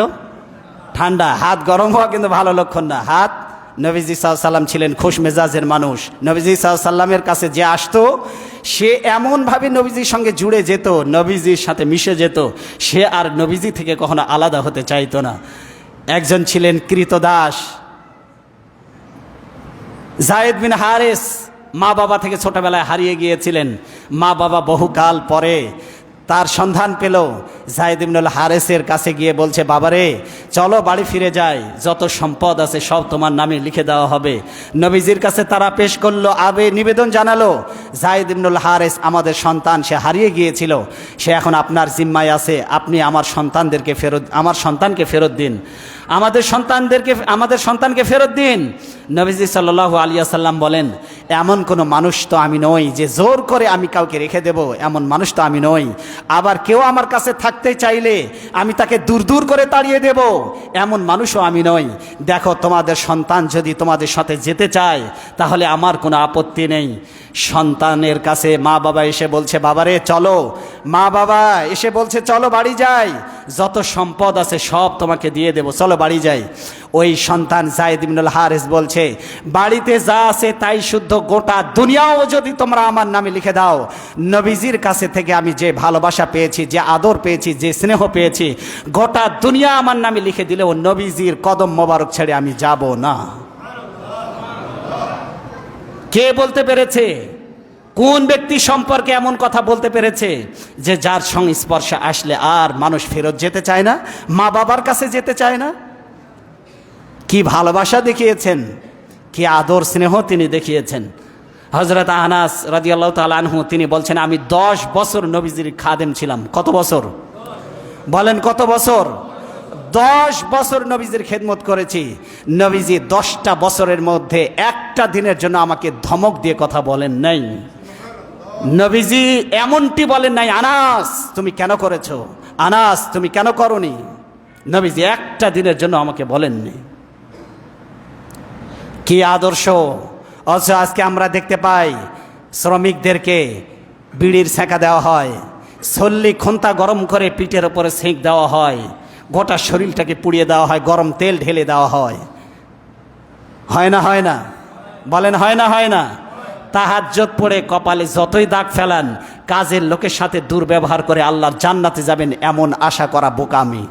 ঠান্ডা। হাত গরম হওয়া কিন্তু ভালো লক্ষণ না। হাত, নবীজি সাল্লাল্লাহু আলাইহি ওয়াসাল্লাম ছিলেন খুশ মেজাজের মানুষ। নবীজি সাল্লাল্লাহু আলাইহি ওয়াসাল্লামের কাছে যে আসতো, সে এমনভাবে নবীজির সঙ্গে জুড়ে যেত, নবীজির সাথে মিশে যেত, সে আর নবীজি থেকে কখনো আলাদা হতে চাইতো না। একজন ছিলেন কৃতদাস, যায়েদ বিন হারেস, মা বাবা থেকে ছোটবেলায় হারিয়ে গিয়েছিলেন। মা বাবা বহুকাল পরে তার সন্ধান পেল, যায়েদ ইবনুল হারেসের কাছে গিয়ে বলছে, বাবারে চলো বাড়ি ফিরে যাই, যত সম্পদ আছে সব তোমার নামে লিখে দেওয়া হবে। নবীজির কাছে তারা পেশ করলো, নিবেদন জানালো, যায়েদ ইবনুল হারেস আমাদের সন্তান, সে হারিয়ে গিয়েছিল, সে এখন আপনার জিম্মায় আছে, আপনি আমার সন্তানকে ফেরত দিন, আমাদের সন্তানকে ফেরত দিন। নবীজি সাল্লাল্লাহু আলাইহি ওয়াসাল্লাম বলেন, এমন কোনো মানুষ তো আমি নই যে জোর করে আমি কাউকে রেখে দেব, এমন মানুষ তো আমি নই। আবার কেউ আমার কাছে থাকতে চাইলে আমি তাকে দূর দূর করে তাড়িয়ে দেব, এমন মানুষও আমি নই। দেখো, তোমাদের সন্তান যদি তোমাদের সাথে যেতে চায় তাহলে আমার কোনো আপত্তি নেই। সন্তানের কাছে মা বাবা এসে বলছে, বাবারে চলো, মা বাবা এসে বলছে চলো বাড়ি যাই, যত সম্পদ আছে সব তোমাকে দিয়ে দেব, চলো বাড়ি যাই। ওই সন্তান যায়েদ ইবনুল হারেস বলছে, বাড়িতে যা আছে তাই শুদ্ধ, গোটা দুনিয়াও যদি তোমরা আমার নামে লিখে দাও, নবীজির কাছে থেকে আমি যে ভালোবাসা পেয়েছি, যে আদর পেয়েছি, যে স্নেহ পেয়েছি, গোটা দুনিয়া আমার নামে লিখে দিলেও নবীজির কদম মোবারক ছেড়ে আমি যাব না। কে বলতে পেরেছে? কোন ব্যক্তি সম্পর্কে এমন কথা বলতে পেরেছে যে যার সংস্পর্শে আসলে আর মানুষ ফেরত যেতে চায় না, মা বাবার কাছে যেতে চায় না? কি ভালোবাসা দেখিয়েছেন, কি আদর স্নেহ তিনি দেখিয়েছেন। হযরত আনাস রাদিয়াল্লাহু তাআলা আনহু তিনি বলছেন, আমি 10 বছর নবীজির খাদেম ছিলাম। কত বছর? বলেন কত বছর? 10 বছর নবীজির খেদমত করেছি। নবীজি 10টা বছরের মধ্যে একটা দিনের জন্য আমাকে ধমক দিয়ে কথা বলেন নাই। নবীজি এমনটি বলেন নাই, আনাস তুমি কেন করেছো, আনাস তুমি কেন করনি। নবীজি একটা দিনের জন্য আমাকে বলেননি। কি আদর্শ! অথচ আজকে আমরা দেখতে পাই শ্রমিকদেরকে বিড়ির সেঁকা দেওয়া হয়, সল্লি খুন্তা গরম করে পিঠের ওপরে সেঁক দেওয়া হয়, গোটা শরীরটাকে পুড়িয়ে দেওয়া হয়, গরম তেল ঢেলে দেওয়া হয়। হয় না হয় না? বলেন হয় না হয় না? তাহাজ্জুদ পড়ে কপালে যতই দাগ ফেলান, কাজের লোকের সাথে দুর্ব্যবহার করে আল্লাহর জান্নাতে যাবেন এমন আশা করা বোকামি।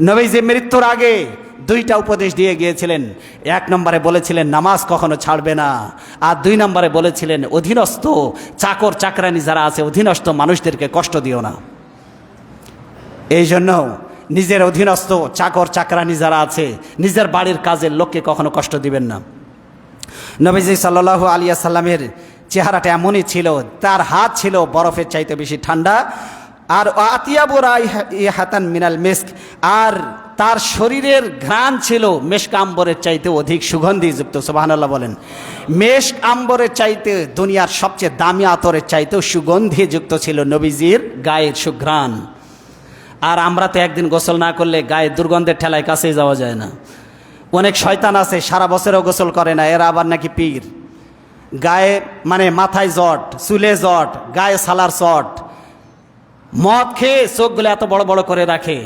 নবীজি মৃত্যুর আগে 2টা উপদেশ দিয়ে গিয়েছিলেন। 1 নম্বরে বলেছিলেন নামাজ কখনো ছাড়বে না, আর 2 নম্বরে বলেছিলেন অধীনস্থ চাকর চাকরানি যারা আছে অধীনস্থ মানুষদেরকে কষ্ট দিও না। এই জন্য নিজের অধীনস্থ চাকর চাকরানি যারা আছে নিজের বাড়ির কাজের লোককে কখনো কষ্ট দিবেন না। নবীজি সাল্লাল্লাহু আলাইহি সাল্লামের চেহারাটা এমনই ছিল, তার হাত ছিল বরফের চাইতে বেশি ঠান্ডা, আর আতিয়াবু রাইহাতান মিনাল মিস্ক, আর তার শরীরের ঘ্রাণ ছিল মেশক আম্বরের চাইতে অধিক সুগন্ধিযুক্ত। সুবহানাল্লাহ বলেন। মেশক আম্বরের চাইতে দুনিয়ার সবচেয়ে দামি আতরের চাইতেও সুগন্ধিযুক্ত ছিল নবীজির গায়ের সুঘ্রাণ। আর আমরা তো একদিন গোসল না করলে গায়ে দুর্গন্ধের ঠেলায় কাছেই যাওয়া যায় না। অনেক শয়তান আছে সারা বছরও গোসল করে না, এরা আবার নাকি পীর। গায়ে মানে মাথায় জট, চুলে জট, গায়ে সালার চট, মদ খেয়ে চোখগুলো এত বড় বড় করে রাখে,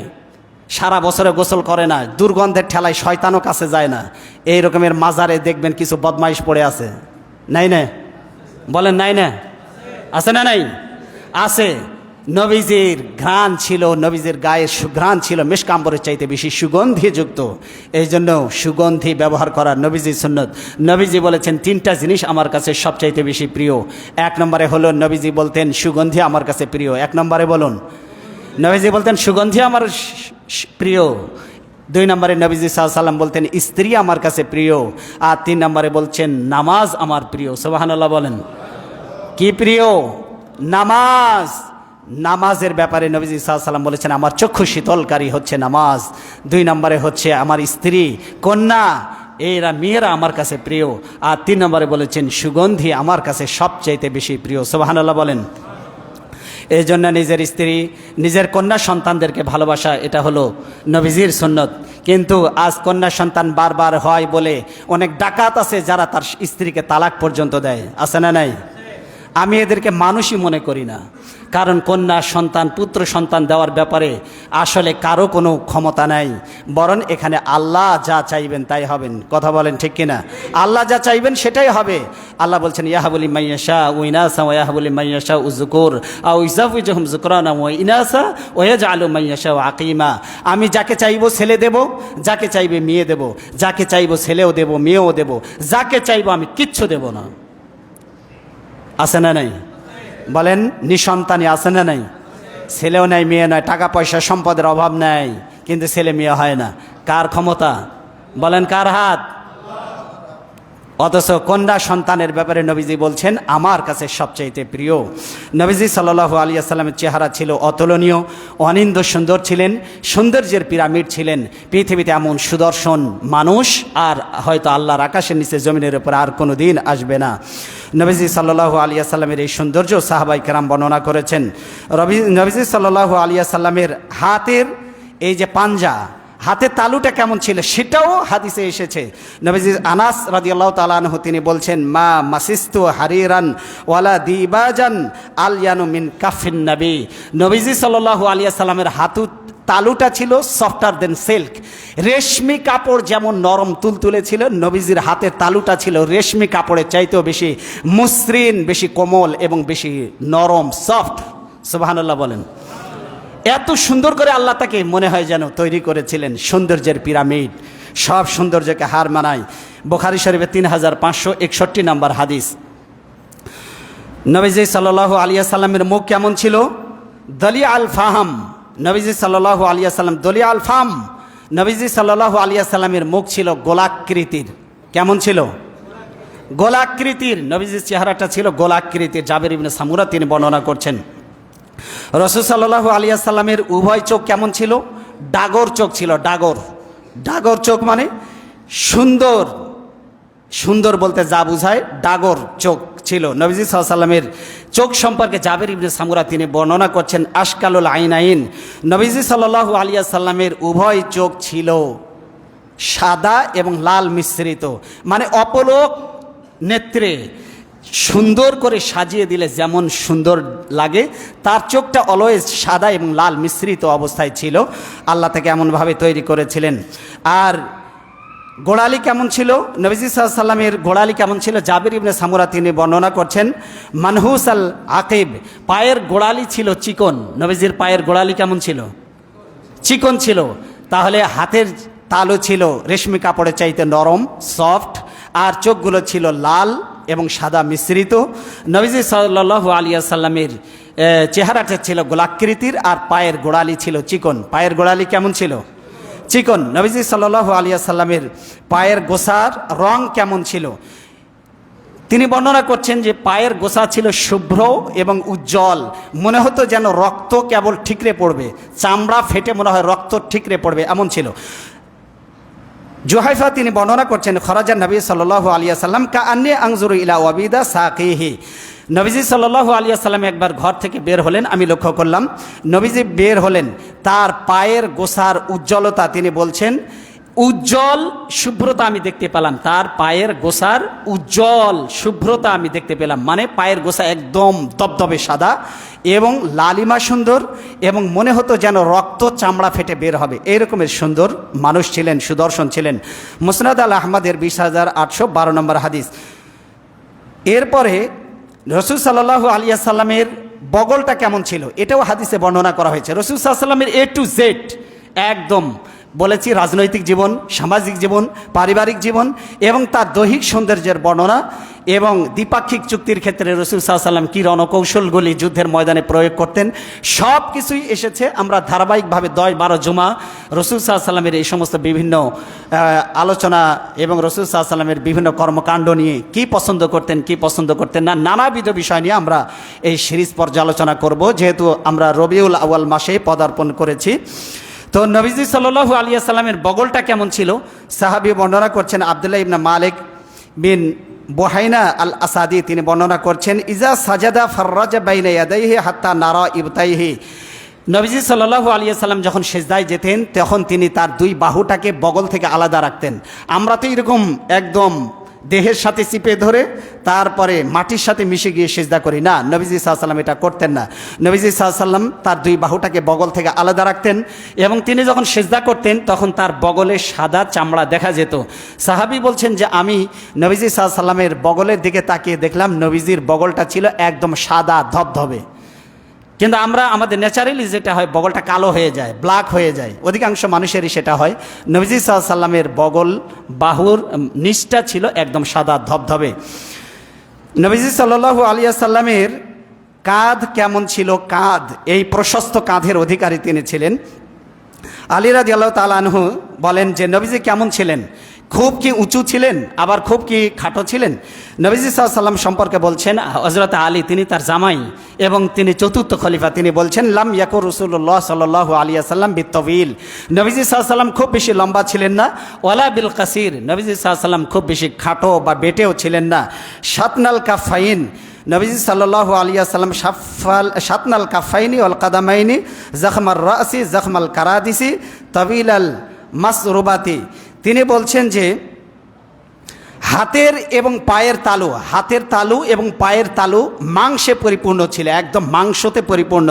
সারা বছরে গোসল করে না, দুর্গন্ধের ঠেলায় শয়তানও কাছে যায় না। এই রকমের মাজারে দেখবেন কিছু বদমাইশ পড়ে আছে, নাই না? বলেন নাই না? আছে না নাই? আছে। নবীজির ঘ্রাণ ছিল, নবীজির গায়ের সুঘ্রাণ ছিল মেশক আম্বরের চাইতে বেশি সুগন্ধিযুক্ত। এই জন্য সুগন্ধি ব্যবহার করা নবীজির সুন্নত। নবীজি বলেছেন 3টা জিনিস আমার কাছে সবচাইতে বেশি প্রিয়। 1 নম্বরে হলো নবীজি বলতেন সুগন্ধি আমার কাছে প্রিয়। 1 নম্বরে বলুন, নবীজি বলতেন সুগন্ধি আমার প্রিয়। 2 নম্বরে নবীজি সাল্লাল্লাহু আলাইহি সাল্লাম বলতেন স্ত্রী আমার কাছে প্রিয়। আর 3 নম্বরে বলছেন নামাজ আমার প্রিয়। সুবহানাল্লাহ বলেন। কি প্রিয়? নামাজ। নামাজের ব্যাপারে নবীজি সাল্লাল্লাহু আলাইহি সাল্লাম বলেছেন আমার চক্ষু শীতলকারী হচ্ছে নামাজ। 2 নম্বরে হচ্ছে আমার স্ত্রী কন্যা, এরা মেয়েরা আমার কাছে প্রিয়। আর 3 নম্বরে বলেছেন সুগন্ধি আমার কাছে সবচাইতে বেশি প্রিয়। সুবহানাল্লাহ বলেন। এই জন্য নিজের স্ত্রী নিজের কন্যা সন্তানদেরকে ভালোবাসা, এটা হলো নবীজির সুন্নত। কিন্তু আজ কন্যা সন্তান বারবার হয় বলে অনেক ডাকাত আছে যারা তার স্ত্রীকে তালাক পর্যন্ত দেয়, আছে না নাই? আমি এদেরকে মানুষই মনে করি না, কারণ কন্যা সন্তান পুত্র সন্তান দেওয়ার ব্যাপারে আসলে কারো কোনো ক্ষমতা নাই, বরং এখানে আল্লাহ যা চাইবেন তাই হবেন। কথা বলেন ঠিক কিনা? আল্লাহ যা চাইবেন সেটাই হবে। আল্লাহ বলছেন ইয়াহাবু লিমান ইয়াশাউ ইনাসা ওয়া ইয়াহাবু লিমান ইয়াশাউ যুকুর আও ইযাওয়িজুহুম যুকরানা ওয়া ইনাসা ওয়া ইয়াজআলু মান ইয়াশাউ আকিমা। আমি যাকে চাইবো ছেলে দেব, যাকে চাইবে মেয়ে দেব, যাকে চাইবো ছেলেও দেব মেয়েও দেব, যাকে চাইবো আমি কিচ্ছু দেব না। আছে না নাই? বলেন নিঃসন্তানী আছে না নাই? ছেলেও নাই মেয়ে নয়, টাকা পয়সা সম্পদের অভাব নাই, কিন্তু ছেলে মেয়ে হয় না। কার ক্ষমতা? বলেন কার হাত? অথচ কন্যা সন্তানের ব্যাপারে নবীজি বলছেন আমার কাছে সবচাইতে প্রিয়। নবীজি সাল্লাল্লাহু আলাইহি সাল্লামের চেহারা ছিল অতুলনীয়, অনিন্দ্য সুন্দর ছিলেন, সৌন্দর্যের পিরামিড ছিলেন। পৃথিবীতে এমন সুদর্শন মানুষ আর হয়তো আল্লাহর আকাশের নিচে জমিনের উপর আর কোনো দিন আসবে না। নবীজি সাল্লাল্লাহু আলাইহি সাল্লামের এই সৌন্দর্য সাহাবায়ে কেরাম বর্ণনা করেছেন। নবীজি সাল্লাল্লাহু আলাইহি সাল্লামের হাতের এই যে পাঞ্জা, হাতের তালুটা কেমন ছিল সেটাও হাদিসে এসেছে। নবীজি আনাস রাদিয়াল্লাহু তাআলা আনহু তিনি বলছেন মা মাসিস্তু হারিরান ওয়ালা দিবাজান আলয়ানু মিন কাফিন নবী। নবীজি সাল্লাল্লাহু আলাইহি সাল্লামের হাতু তালুটা ছিল সফটার দেন সিল্ক। রেশমি কাপড় যেমন নরম তুলতুলে ছিল, নবীজির হাতের তালুটা ছিল রেশমি কাপড়ের চাইতেও বেশি মসৃণ, বেশি কোমল এবং বেশি নরম, সফট। সুবহানাল্লাহ বলেন। এত সুন্দর করে আল্লাহ তাকে মনে হয় যেন তৈরি করেছিলেন, সৌন্দর্যের পিরামিড, সব সৌন্দর্যকে হার মানায়। বুখারী শরীফে 3561 নম্বর হাদিস। নবীজি সাল্লাল্লাহু আলাইহি সাল্লামের মুখ কেমন ছিল? দলিয়া আল ফাহাম। নবীজি সাল্লাল্লাহু আলাইহি সাল্লাম দলিয়া আল ফাম। নবীজি সাল্লাল্লাহু আলাইহি সাল্লামের মুখ ছিল গোলাকৃতির। কেমন ছিল? গোলাকৃতির, নবীজির চেহারাটা ছিল গোলাকৃতির। জাবের ইবনে সামুরা তিনি বর্ণনা করছেন রাসূল সাল্লাল্লাহু আলাইহি সাল্লামের উভয় চোখ কেমন ছিল? ডাগর চোখ ছিল। ডাগর, ডাগর চোখ মানে সুন্দর, সুন্দর বলতে যা বোঝায় ডাগর চোখ ছিল নবীজি সাল্লাল্লাহু আলাইহি সাল্লামের চোখ সম্পর্কে জাবের ইবনে সামুরা তিনি বর্ণনা করছেন আশকালুল আইনাইন, নবীজি সাল্লাল্লাহু আলাইহি সাল্লামের উভয় চোখ ছিল সাদা এবং লাল মিশ্রিত, মানে অপলক নেত্রে সুন্দর করে সাজিয়ে দিলে যেমন সুন্দর লাগে, তার চোখটা অলওয়েজ সাদা এবং লাল মিশ্রিত অবস্থায় ছিল। আল্লাহ তাকে এমনভাবে তৈরি করেছিলেন। আর গোড়ালি কেমন ছিল? নবীজি সাল্লাল্লাহু আলাইহি সাল্লামের গোড়ালি কেমন ছিল? জাবির ইবনে সামুরা তিনি বর্ণনা করছেন মানহুস আল আকিব, পায়ের গোড়ালি ছিল চিকন। নবীজির পায়ের গোড়ালি কেমন ছিল? চিকন ছিল। তাহলে হাতের তালু ছিল রেশমি কাপড়ের চাইতে নরম, সফট, আর চোখগুলো ছিল লাল এবং সাদা মিশ্রিত। নবীজি সাল্লাল্লাহু আলাইহি সাল্লামের চেহারাটা ছিল গোলাকৃতির, আর পায়ের গোড়ালি ছিল চিকন। পায়ের গোড়ালি কেমন ছিল? চিকন। নবীজি সাল্লাল্লাহু আলাইহি সাল্লামের পায়ের গোছার রং কেমন ছিল? তিনি বর্ণনা করছেন যে পায়ের গোছা ছিল শুভ্র এবং উজ্জ্বল, মনে হতো যেন রক্ত কেবল ঠিকরে পড়বে, চামড়া ফেটে মনে হয় রক্ত ঠিকরে পড়বে, এমন ছিল। জুহাইফা তিনি বর্ণনা করছেন খরাজান নবী সাল্লাল্লাহু আলাইহি সাল্লাম কাআন্নী আনজুরু ইলা ওয়াবিদা সাকিহি, নবীজি সাল্লাল্লাহু আলাইহি সাল্লাম একবার ঘর থেকে বের হলেন, আমি লক্ষ্য করলাম নবীজি বের হলেন, তার পায়ের গোছার উজ্জ্বলতা তিনি বলছেন উজ্জ্বল শুভ্রতা আমি দেখতে পেলাম, তার পায়ের গোছার উজ্জ্বল শুভ্রতা আমি দেখতে পেলাম, মানে পায়ের গোছা একদম দবদবে সাদা এবং লালিমা সুন্দর, এবং মনে হতো যেন রক্ত চামড়া ফেটে বের হবে, এই রকমের সুন্দর মানুষ ছিলেন, সুদর্শন ছিলেন। মুসনাদ আল আহমদের 20,812 নম্বর হাদিস। এরপরে রাসূল সাল্লাল্লাহু আলাইহি সাল্লামের বগলটা কেমন ছিল? এটাও হাদিসে বর্ণনা করা হয়েছে। রাসূল সাল্লাল্লাহু আলাইহি সাল্লামের A to Z একদম বলেছি, রাজনৈতিক জীবন, সামাজিক জীবন, পারিবারিক জীবন এবং তার দৈহিক সৌন্দর্যের বর্ণনা, এবং দ্বিপাক্ষিক চুক্তির ক্ষেত্রে রাসূল সাল্লাল্লাহু আলাইহি সাল্লাম কী রণকৌশলগুলি যুদ্ধের ময়দানে প্রয়োগ করতেন, সব কিছুই এসেছে। আমরা ধারাবাহিকভাবে 10-12 জুমা রাসূল সাল্লাল্লাহু আলাইহি সাল্লামের এই সমস্ত বিভিন্ন আলোচনা এবং রাসূল সাল্লাল্লাহু আলাইহি সাল্লামের বিভিন্ন কর্মকাণ্ড নিয়ে কী পছন্দ করতেন, কী পছন্দ করতেন না, নানাবিধ বিষয় নিয়ে আমরা এই সিরিজ পর্যালোচনা করব, যেহেতু আমরা রবিউল আউয়াল মাসে পদার্পণ করেছি। তো নবীজি সাল্লাল্লাহু আলাইহি সাল্লামের বগলটা কেমন ছিল? সাহাবী বর্ণনা করছেন আব্দুল্লাহ ইবনে মালিক বিন বুহাইনা আল আসাদি তিনি বর্ণনা করছেন ইজা সাজাদা ফাররাজা বাইনা ইয়াদাইহি হাত্তা নারা ইবতাইহি, নবীজি সাল্লাল্লাহু আলাইহি সাল্লাম যখন সেজদায় যেতেন তখন তিনি তার দুই বাহুটাকে বগল থেকে আলাদা রাখতেন। আমরা তো এরকম একদম দেহের সাথে চিপে ধরে তারপরে মাটির সাথে মিশে গিয়ে সেজদা করি না, নবীজি সাল্লাল্লাহু আলাইহি সাল্লাম এটা করতেন না। নবীজি সাল্লাল্লাহু আলাইহি সাল্লাম তার দুই বাহুটাকে বগল থেকে আলাদা রাখতেন, এবং তিনি যখন সেজদা করতেন তখন তার বগলে সাদা চামড়া দেখা যেত। সাহাবী বলছেন যে আমি নবীজি সাল্লাল্লাহু আলাইহি সাল্লামের বগলের দিকে তাকিয়ে দেখলাম নবীজির বগলটা ছিল একদম সাদা ধবধবে, কিন্তু আমরা আমাদের ন্যাচারালি যেটা হয় বগলটা কালো হয়ে যায়, ব্ল্যাক হয়ে যায়, অধিকাংশ মানুষেরই সেটা হয়। নবীজি সাল্লাল্লাহু আলাইহি সাল্লামের বগল বাহুর নিচটা ছিল একদম সাদা ধবধবে। নবীজি সাল্লাল্লাহু আলাইহি সাল্লামের কাঁধ কেমন ছিল? কাঁধ, এই প্রশস্ত কাঁধের অধিকারী তিনি ছিলেন। আলী রাদিয়াল্লাহু তাআলা আনহু বলেন যে নবীজি কেমন ছিলেন? খুব কি উঁচু ছিলেন, আবার খুব কি খাটো ছিলেন? নবীজি সাল্লাল্লাহু আলাইহি সাল্লাম সম্পর্কে বলছেন হযরত আলী, তিনি তার জামাই এবং তিনি চতুর্থ খলিফা, তিনি বলছেন লাম ইয়াকুর রাসূলুল্লাহ সাল্লাল্লাহু আলাইহি সাল্লাম বিত্তবিল, নবীজি সাল্লাল্লাহু আলাইহি সাল্লাম খুব বেশি লম্বা ছিলেন না, ওয়ালা বিল কাসির, নবীজি সাল্লাল্লাহু আলাইহি সাল্লাম খুব বেশি খাটো বা বেটেও ছিলেন না। শাতনাল কাফাইন, নবীজি সাল্লাল্লাহু আলাইহি সাল্লাম শাতনাল কাফাইনি ওয়াল কাদামাইনি জখমার রাসি জখমাল কারাদিসি তাবিলাল মাসরুবাতি, তিনি বলছেন যে হাতের এবং পায়ের তালু, হাতের তালু এবং পায়ের তালু মাংসে পরিপূর্ণ ছিল, একদম মাংসতে পরিপূর্ণ,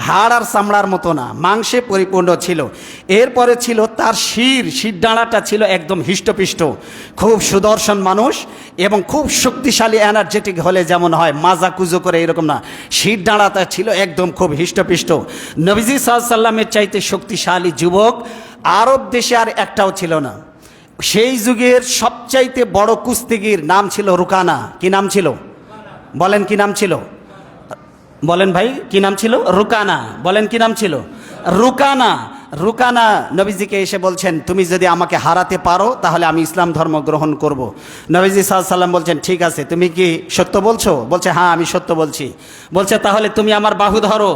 হাড় আর চামড়ার মতো না, মাংসে পরিপূর্ণ ছিল। এরপরে ছিল তার শির ডাঁড়াটা ছিল একদম হিষ্টপিষ্ট, খুব সুদর্শন মানুষ এবং খুব শক্তিশালী এনার্জেটিক হলে যেমন হয় মাজা কুজো করে এরকম না, শির ডাঁড়াটা ছিল একদম খুব হিষ্টপিষ্ট। নবীজি সাল্লাল্লাহু আলাইহি সাল্লামের চাইতে শক্তিশালী যুবক আরব দেশে আর একটাও ছিল না। সেই যুগের সবচাইতে বড় কুস্তিগির নাম ছিল রুকানা। কি নাম ছিল? বলেন কি নাম ছিল? বলেন ভাই কি নাম ছিল? রুকানা। বলেন কি নাম ছিল? রুকানা। রুকানা নবীজিকে এসে বলছেন, তুমি যদি আমাকে হারাতে পারো তাহলে আমি ইসলাম ধর্ম গ্রহণ করব। নবীজি সাল্লাল্লাহু আলাইহি সাল্লাম বলছেন, ঠিক আছে, তুমি কি সত্য বলছো? বলছে, হ্যাঁ আমি সত্য বলছি। বলছে, তাহলে তুমি আমার বাহু ধরো।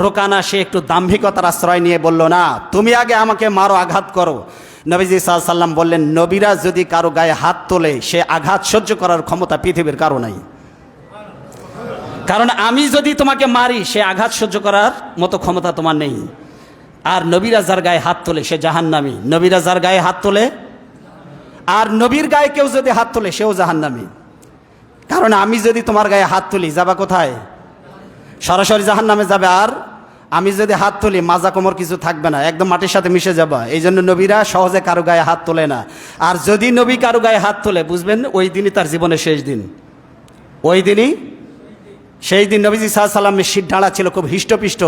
রুকানা সে একটু দাম্ভিকতার আশ্রয় নিয়ে বলল, না, তুমি আগে আমাকে মারো, আঘাত করো। নবীজি সাল্লাল্লাহু আলাইহি সাল্লাম বললেন, নবীরা যদি কারো গায়ে হাত তোলে সে আঘাত সহ্য করার ক্ষমতা পৃথিবীর কারো নাই। কারণ আমি যদি তোমাকে মারি সে আঘাত সহ্য করার মতো ক্ষমতা তোমার নেই। আর নবীরা যার গায়ে হাত তোলে সে জাহান্নামী। নবীরা যার গায়ে হাত তোলে, আর নবীর গায়ে কেউ যদি হাত তোলে সেও জাহান্নামী। কারণ আমি যদি তোমার গায়ে হাত তুলি, যাবা কোথায়? সরাসরি জাহান্নামে যাবে। আর আমি যদি হাত তুলি, মাজা কোমর কিছু থাকবে না, একদম মাটির সাথে মিশে যাবা। এই জন্য নবীরা সহজে কারো গায়ে হাত তোলে না। আর যদি নবী কারো গায়ে হাত তোলে, বুঝবেন ওই দিনই তার জীবনের শেষ দিন। ওই দিনই সেই দিন। নবীজি সাল্লাল্লাহু আলাইহি সাল্লামের শির ঢালা ছিল খুব হিষ্টপিষ্ট।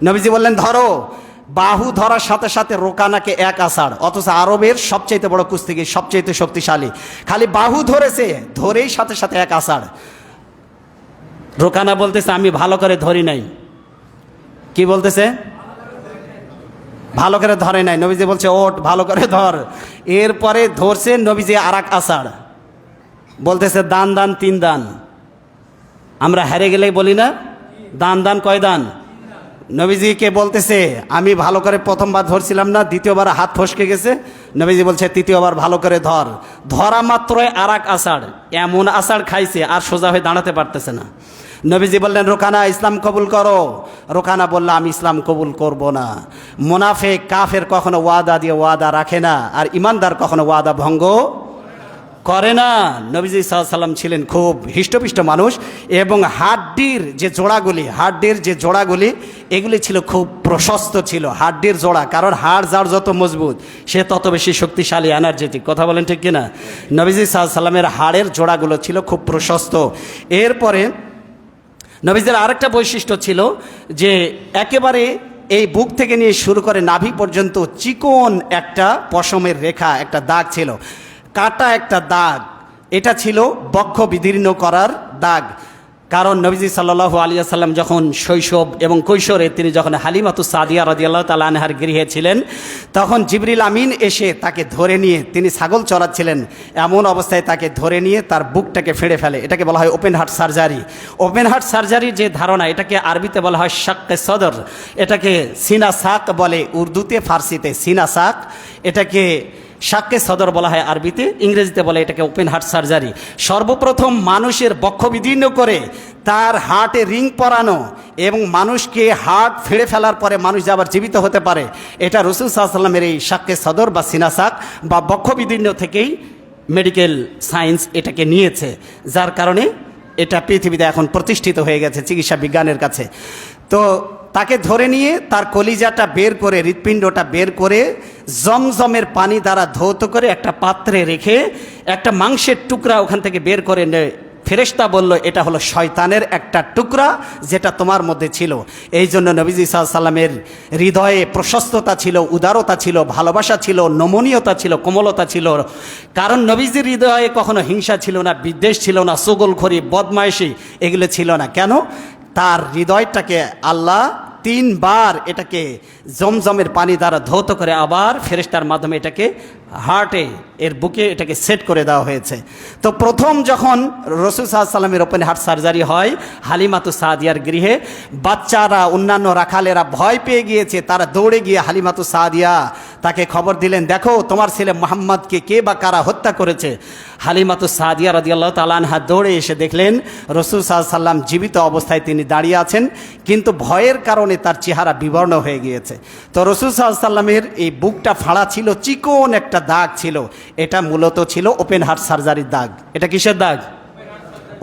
নবীজি বললেন, ধরো। বাহু ধরার সাথে সাথে রোকানাকে এক আষাঢ়, অথচ আরবের সবচাইতে বড় কুস্তিগীর, সবচাইতে শক্তিশালী, খালি বাহু ধরেছে, ধরেই সাথে সাথে এক আষাঢ়। রোকানা বলতেছে, আমি ভালো করে ধরি নাই। কি বলতেছে? ভালো করে ধরে নাই। নবীজি বলছে, ওঠ, ভালো করে ধর। এরপরে ধরছে নবীজি আর এক আষাঢ়। বলতেছে, দান দান 3 দান। আমরা হেরে গেলেই বলি না, দান দান কয় দান? নবীজিকে বলতেছে, আমি ভালো করে প্রথমবার ধরছিলাম না, দ্বিতীয়বার হাত ফসকে গেছে। নবীজি বলছে, তৃতীয়বার ভালো করে ধর। ধরা মাত্রই আর এক আষাঢ়, এমন আষাঢ় খাইছে আর সোজা হয়ে দাঁড়াতে পারতেছে না। নবীজি বললেন, রোকানা ইসলাম কবুল করো। রোকানা বলল, আমি ইসলাম কবুল করব না। মুনাফিক কাফের কখনো ওয়াদা দিয়ে ওয়াদা রাখে না, আর ইমানদার কখনো ওয়াদা ভঙ্গ করে না। নবীজি সাল্লাল্লাহু আলাইহি সাল্লাম ছিলেন খুব হিষ্টপিষ্ট মানুষ, এবং হাড্ডির যে জোড়াগুলি এগুলি ছিল খুব প্রশস্ত ছিল, হাড্ডির জোড়া। কারণ হাড় যার যত মজবুত সে তত বেশি শক্তিশালী, এনার্জেটিক। কথা বলেন ঠিক কিনা? নবীজি সাল্লাল্লাহু আলাইহি সাল্লামের হাড়ের জোড়াগুলো ছিল খুব প্রশস্ত। এরপরে নবীজির আরেকটা বৈশিষ্ট্য ছিল যে একেবারে এই বুক থেকে নিয়ে শুরু করে নাভি পর্যন্ত চিকন একটা পশমের রেখা, একটা দাগ ছিল, কাটা একটা দাগ। এটা ছিল বক্ষ বিদীর্ণ করার দাগ। কারণ নবীজি সাল্লাল্লাহু আলাইহি ওয়াসাল্লাম যখন শৈশব এবং কৈশোরে তিনি যখন হালিমাতুস সাদিয়া রাদিয়াল্লাহু তাআলা আনহার গৃহে ছিলেন, তখন জিবরিল আমিন এসে তাকে ধরে নিয়ে, তিনি ছাগল চড়াচ্ছিলেন, এমন অবস্থায় তাকে ধরে নিয়ে তার বুকটাকে ফেড়ে ফেলে। এটাকে বলা হয় open heart surgery. Open heart সার্জারির যে ধারণা, এটাকে আরবিতে বলা হয় শাক্কে সদর, এটাকে সিনা সাক বলে উর্দুতে, ফার্সিতে সিনা সাক, এটাকে শাক্কে সদর বলা হয় আরবিতে, ইংরেজিতে বলে এটাকে ওপেন হার্ট সার্জারি। সর্বপ্রথম মানুষের বক্ষ বিদীর্ণ করে তার হার্টে রিং পরানো এবং মানুষকে হার্ট ফেড়ে ফেলার পরে মানুষ যে আবার জীবিত হতে পারে, এটা রাসূল সাল্লাল্লাহু আলাইহি ওয়াসাল্লামের এই শাক্কে সদর বা সিনাসাক বা বক্ষ বিদীর্ণ থেকেই মেডিকেল সায়েন্স এটাকে নিয়েছে, যার কারণে এটা পৃথিবীতে এখন প্রতিষ্ঠিত হয়ে গেছে চিকিৎসা বিজ্ঞানের কাছে। তো তাকে ধরে নিয়ে তার কলিজাটা বের করে, হৃৎপিণ্ডটা বের করে জমজমের পানি দ্বারা ধৌত করে একটা পাত্রে রেখে একটা মাংসের টুকরা ওখান থেকে বের করে নেয়। ফেরেশতা বলল, এটা হলো শয়তানের একটা টুকরা যেটা তোমার মধ্যে ছিল। এই জন্য নবীজি সাল্লাল্লাহু আলাইহি ওয়াসাল্লামের হৃদয়ে প্রশস্ততা ছিল, উদারতা ছিল, ভালোবাসা ছিল, নমনীয়তা ছিল, কোমলতা ছিল। কারণ নবীজির হৃদয়ে কখনো হিংসা ছিল না, বিদ্বেষ ছিল না, চুগলখড়ি, বদমাইশি এগুলো ছিল না। কেন? তার হৃদয়টাকে আল্লাহ 3 বার এটাকে জমজমের পানি দ্বারা ধৌত করে আবার ফেরেশতার মাধ্যমে এটাকে হার্টে, এর বুকে এটাকে সেট করে দেওয়া হয়েছে। তো প্রথম যখন রাসূল সাল্লাল্লাহু আলাইহি ওয়াসাল্লামের ওপেন হার্ট সার্জারি হয় হালিমাতুস সাদিয়ার গৃহে, বাচ্চারা, অন্যান্য রাখালেরা ভয় পেয়ে গিয়েছে। তারা দৌড়ে গিয়ে হালিমাতুস সাদিয়া তাকে খবর দিলেন, দেখো তোমার ছেলে মুহাম্মদকে কে বা কারা হত্যা করেছে। হালিমাতুস সাদিয়া রাদিয়াল্লাহু তাআলা আনহা দৌড়ে এসে দেখলেন রাসূল সাল্লাল্লাহু আলাইহি ওয়াসাল্লাম জীবিত অবস্থায় তিনি দাঁড়িয়ে আছেন, কিন্তু ভয়ের কারণে তার চেহারা বিবর্ণ হয়ে গিয়েছে। তো রাসূল সাল্লাল্লাহু আলাইহি ওয়াসাল্লামের এই বুকটা ফাড়া ছিল, চিকন একটা দাগ ছিল, এটা মূলত ছিল ওপেন হার্ট সার্জারির দাগ। এটা কিসের দাগ?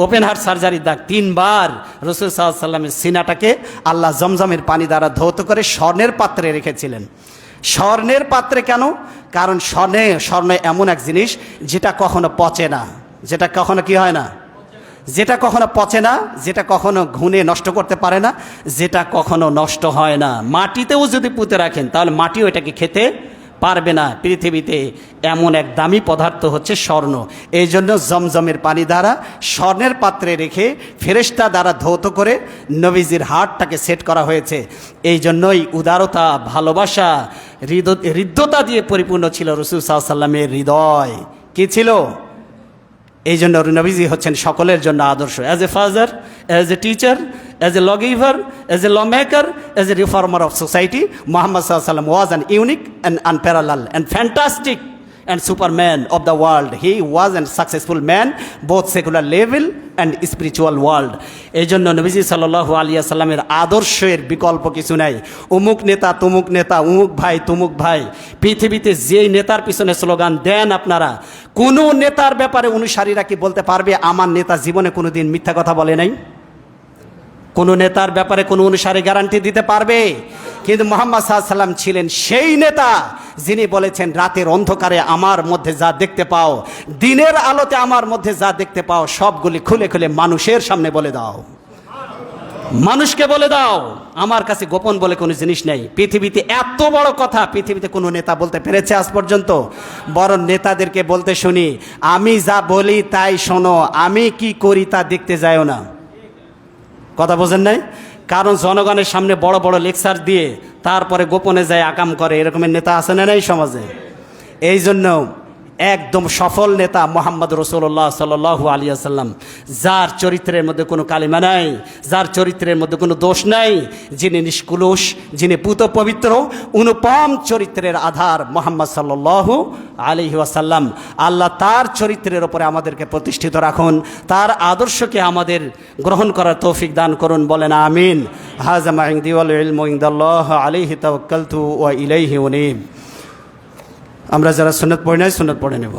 ওপেন হার্ট সার্জারির দাগ। 3 বার রাসূল সাল্লাল্লাহু আলাইহি ওয়াসাল্লামের সিনাটাকে আল্লাহ জমজমের পানি দ্বারা ধৌত করে স্বর্ণের পাত্রে রেখেছিলেন। স্বর্ণের পাত্রে কেন? কারণ স্বর্ণ এমন এক জিনিস যেটা কখনো পচে না, যেটা কখনো কি হয় না, যেটা কখনো পচে না, যেটা কখনো ঘুনে নষ্ট করতে পারে না, যেটা কখনো নষ্ট হয় না। মাটিতেও যদি পুঁতে রাখেন তাহলে মাটিও এটাকে খেতে পারবে না পৃথিবীতে এমন এক দামি পদার্থ হচ্ছে স্বর্ণ। এই জন্য জমজমের পানি দ্বারা স্বর্ণের পাত্রে রেখে ফেরেশতা দ্বারা ধৌত করে নবীজির হার্টটাকে সেট করা হয়েছে। এই জন্যই উদারতা, ভালোবাসা, হৃদ্যতা দিয়ে পরিপূর্ণ ছিল রাসূল সাল্লাল্লাহু আলাইহি ওয়াসাল্লামের হৃদয়। কি ছিল? এই জন্য নবীজি হচ্ছেন সকলের জন্য আদর্শ। As a father, as a teacher, as a law giver, as a law maker, as a reformer of society, Muhammad সাল্লাল্লাহু আলাইহি ওয়াসাল্লাম was an unique and unparallel and fantastic and superman of the world. He was a successful man, both secular level and spiritual world. এই জন্য নবীজি সাল্লাল্লাহু আলাইহি ওয়াসাল্লামের আদর্শের বিকল্প কিছু নাই। অমুক নেতা, তমুক নেতা, অমুক ভাই, তমুক ভাই, পৃথিবীতে যেই নেতার পিছনে স্লোগান দেন আপনারা, কোনো নেতার ব্যাপারে অনুসারীরা কি বলতে পারবে আমার নেতা জীবনে কোনোদিন মিথ্যা কথা বলে নাই? কোনো নেতার ব্যাপারে কোনো অনুসারী গ্যারান্টি দিতে পারবে? কিন্তু মুহাম্মদ সাল্লাল্লাহু আলাইহি ওয়াসাল্লাম ছিলেন সেই নেতা যিনি বলেছেন, রাতের অন্ধকারে আমার মধ্যে যা দেখতে পাও, দিনের আলোতে আমার মধ্যে যা দেখতে পাও, সবগুলি খুলে খুলে মানুষের সামনে বলে দাও, মানুষকে বলে দাও। আমার কাছে গোপন বলে কোনো জিনিস নেই। পৃথিবীতে এত বড় কথা পৃথিবীতে কোনো নেতা বলতে পেরেছে আজ পর্যন্ত? বরং নেতাদেরকে বলতে শুনি, আমি যা বলি তাই শোনো, আমি কি করি তা দেখতে যাও না। কথা বোঝেন নাই? কারণ জনগণের সামনে বড় বড় লেকচার দিয়ে তারপরে গোপনে যায় আকাম করে, এরকমের নেতা আছে না নাই সমাজে? এই জন্য একদম সফল নেতা মুহাম্মদ রাসূলুল্লাহ সাল্লাল্লাহু আলাইহি ওয়াসাল্লাম, যার চরিত্রের মধ্যে কোনো কালিমা নাই, যার চরিত্রের মধ্যে কোনো দোষ নাই, যিনি নিষ্কুলুষ, যিনি পুত পবিত্র, অনুপম চরিত্রের আধার মুহাম্মদ সাল্লাল্লাহু আলাইহি ওয়াসাল্লাম। আল্লাহ তার চরিত্রের ওপরে আমাদেরকে প্রতিষ্ঠিত রাখুন, তার আদর্শকে আমাদের গ্রহণ করার তৌফিক দান করুন। বলেন আমিন। হাযা মা ইনদি ওয়াল ইলমু ইনদাল্লাহ আলাইহি তাওয়াক্কালতু ওয়া ইলাইহি উনীব। আমরা যারা সুন্নাত পড়ি নাই সুন্নাত পড়ে নেব।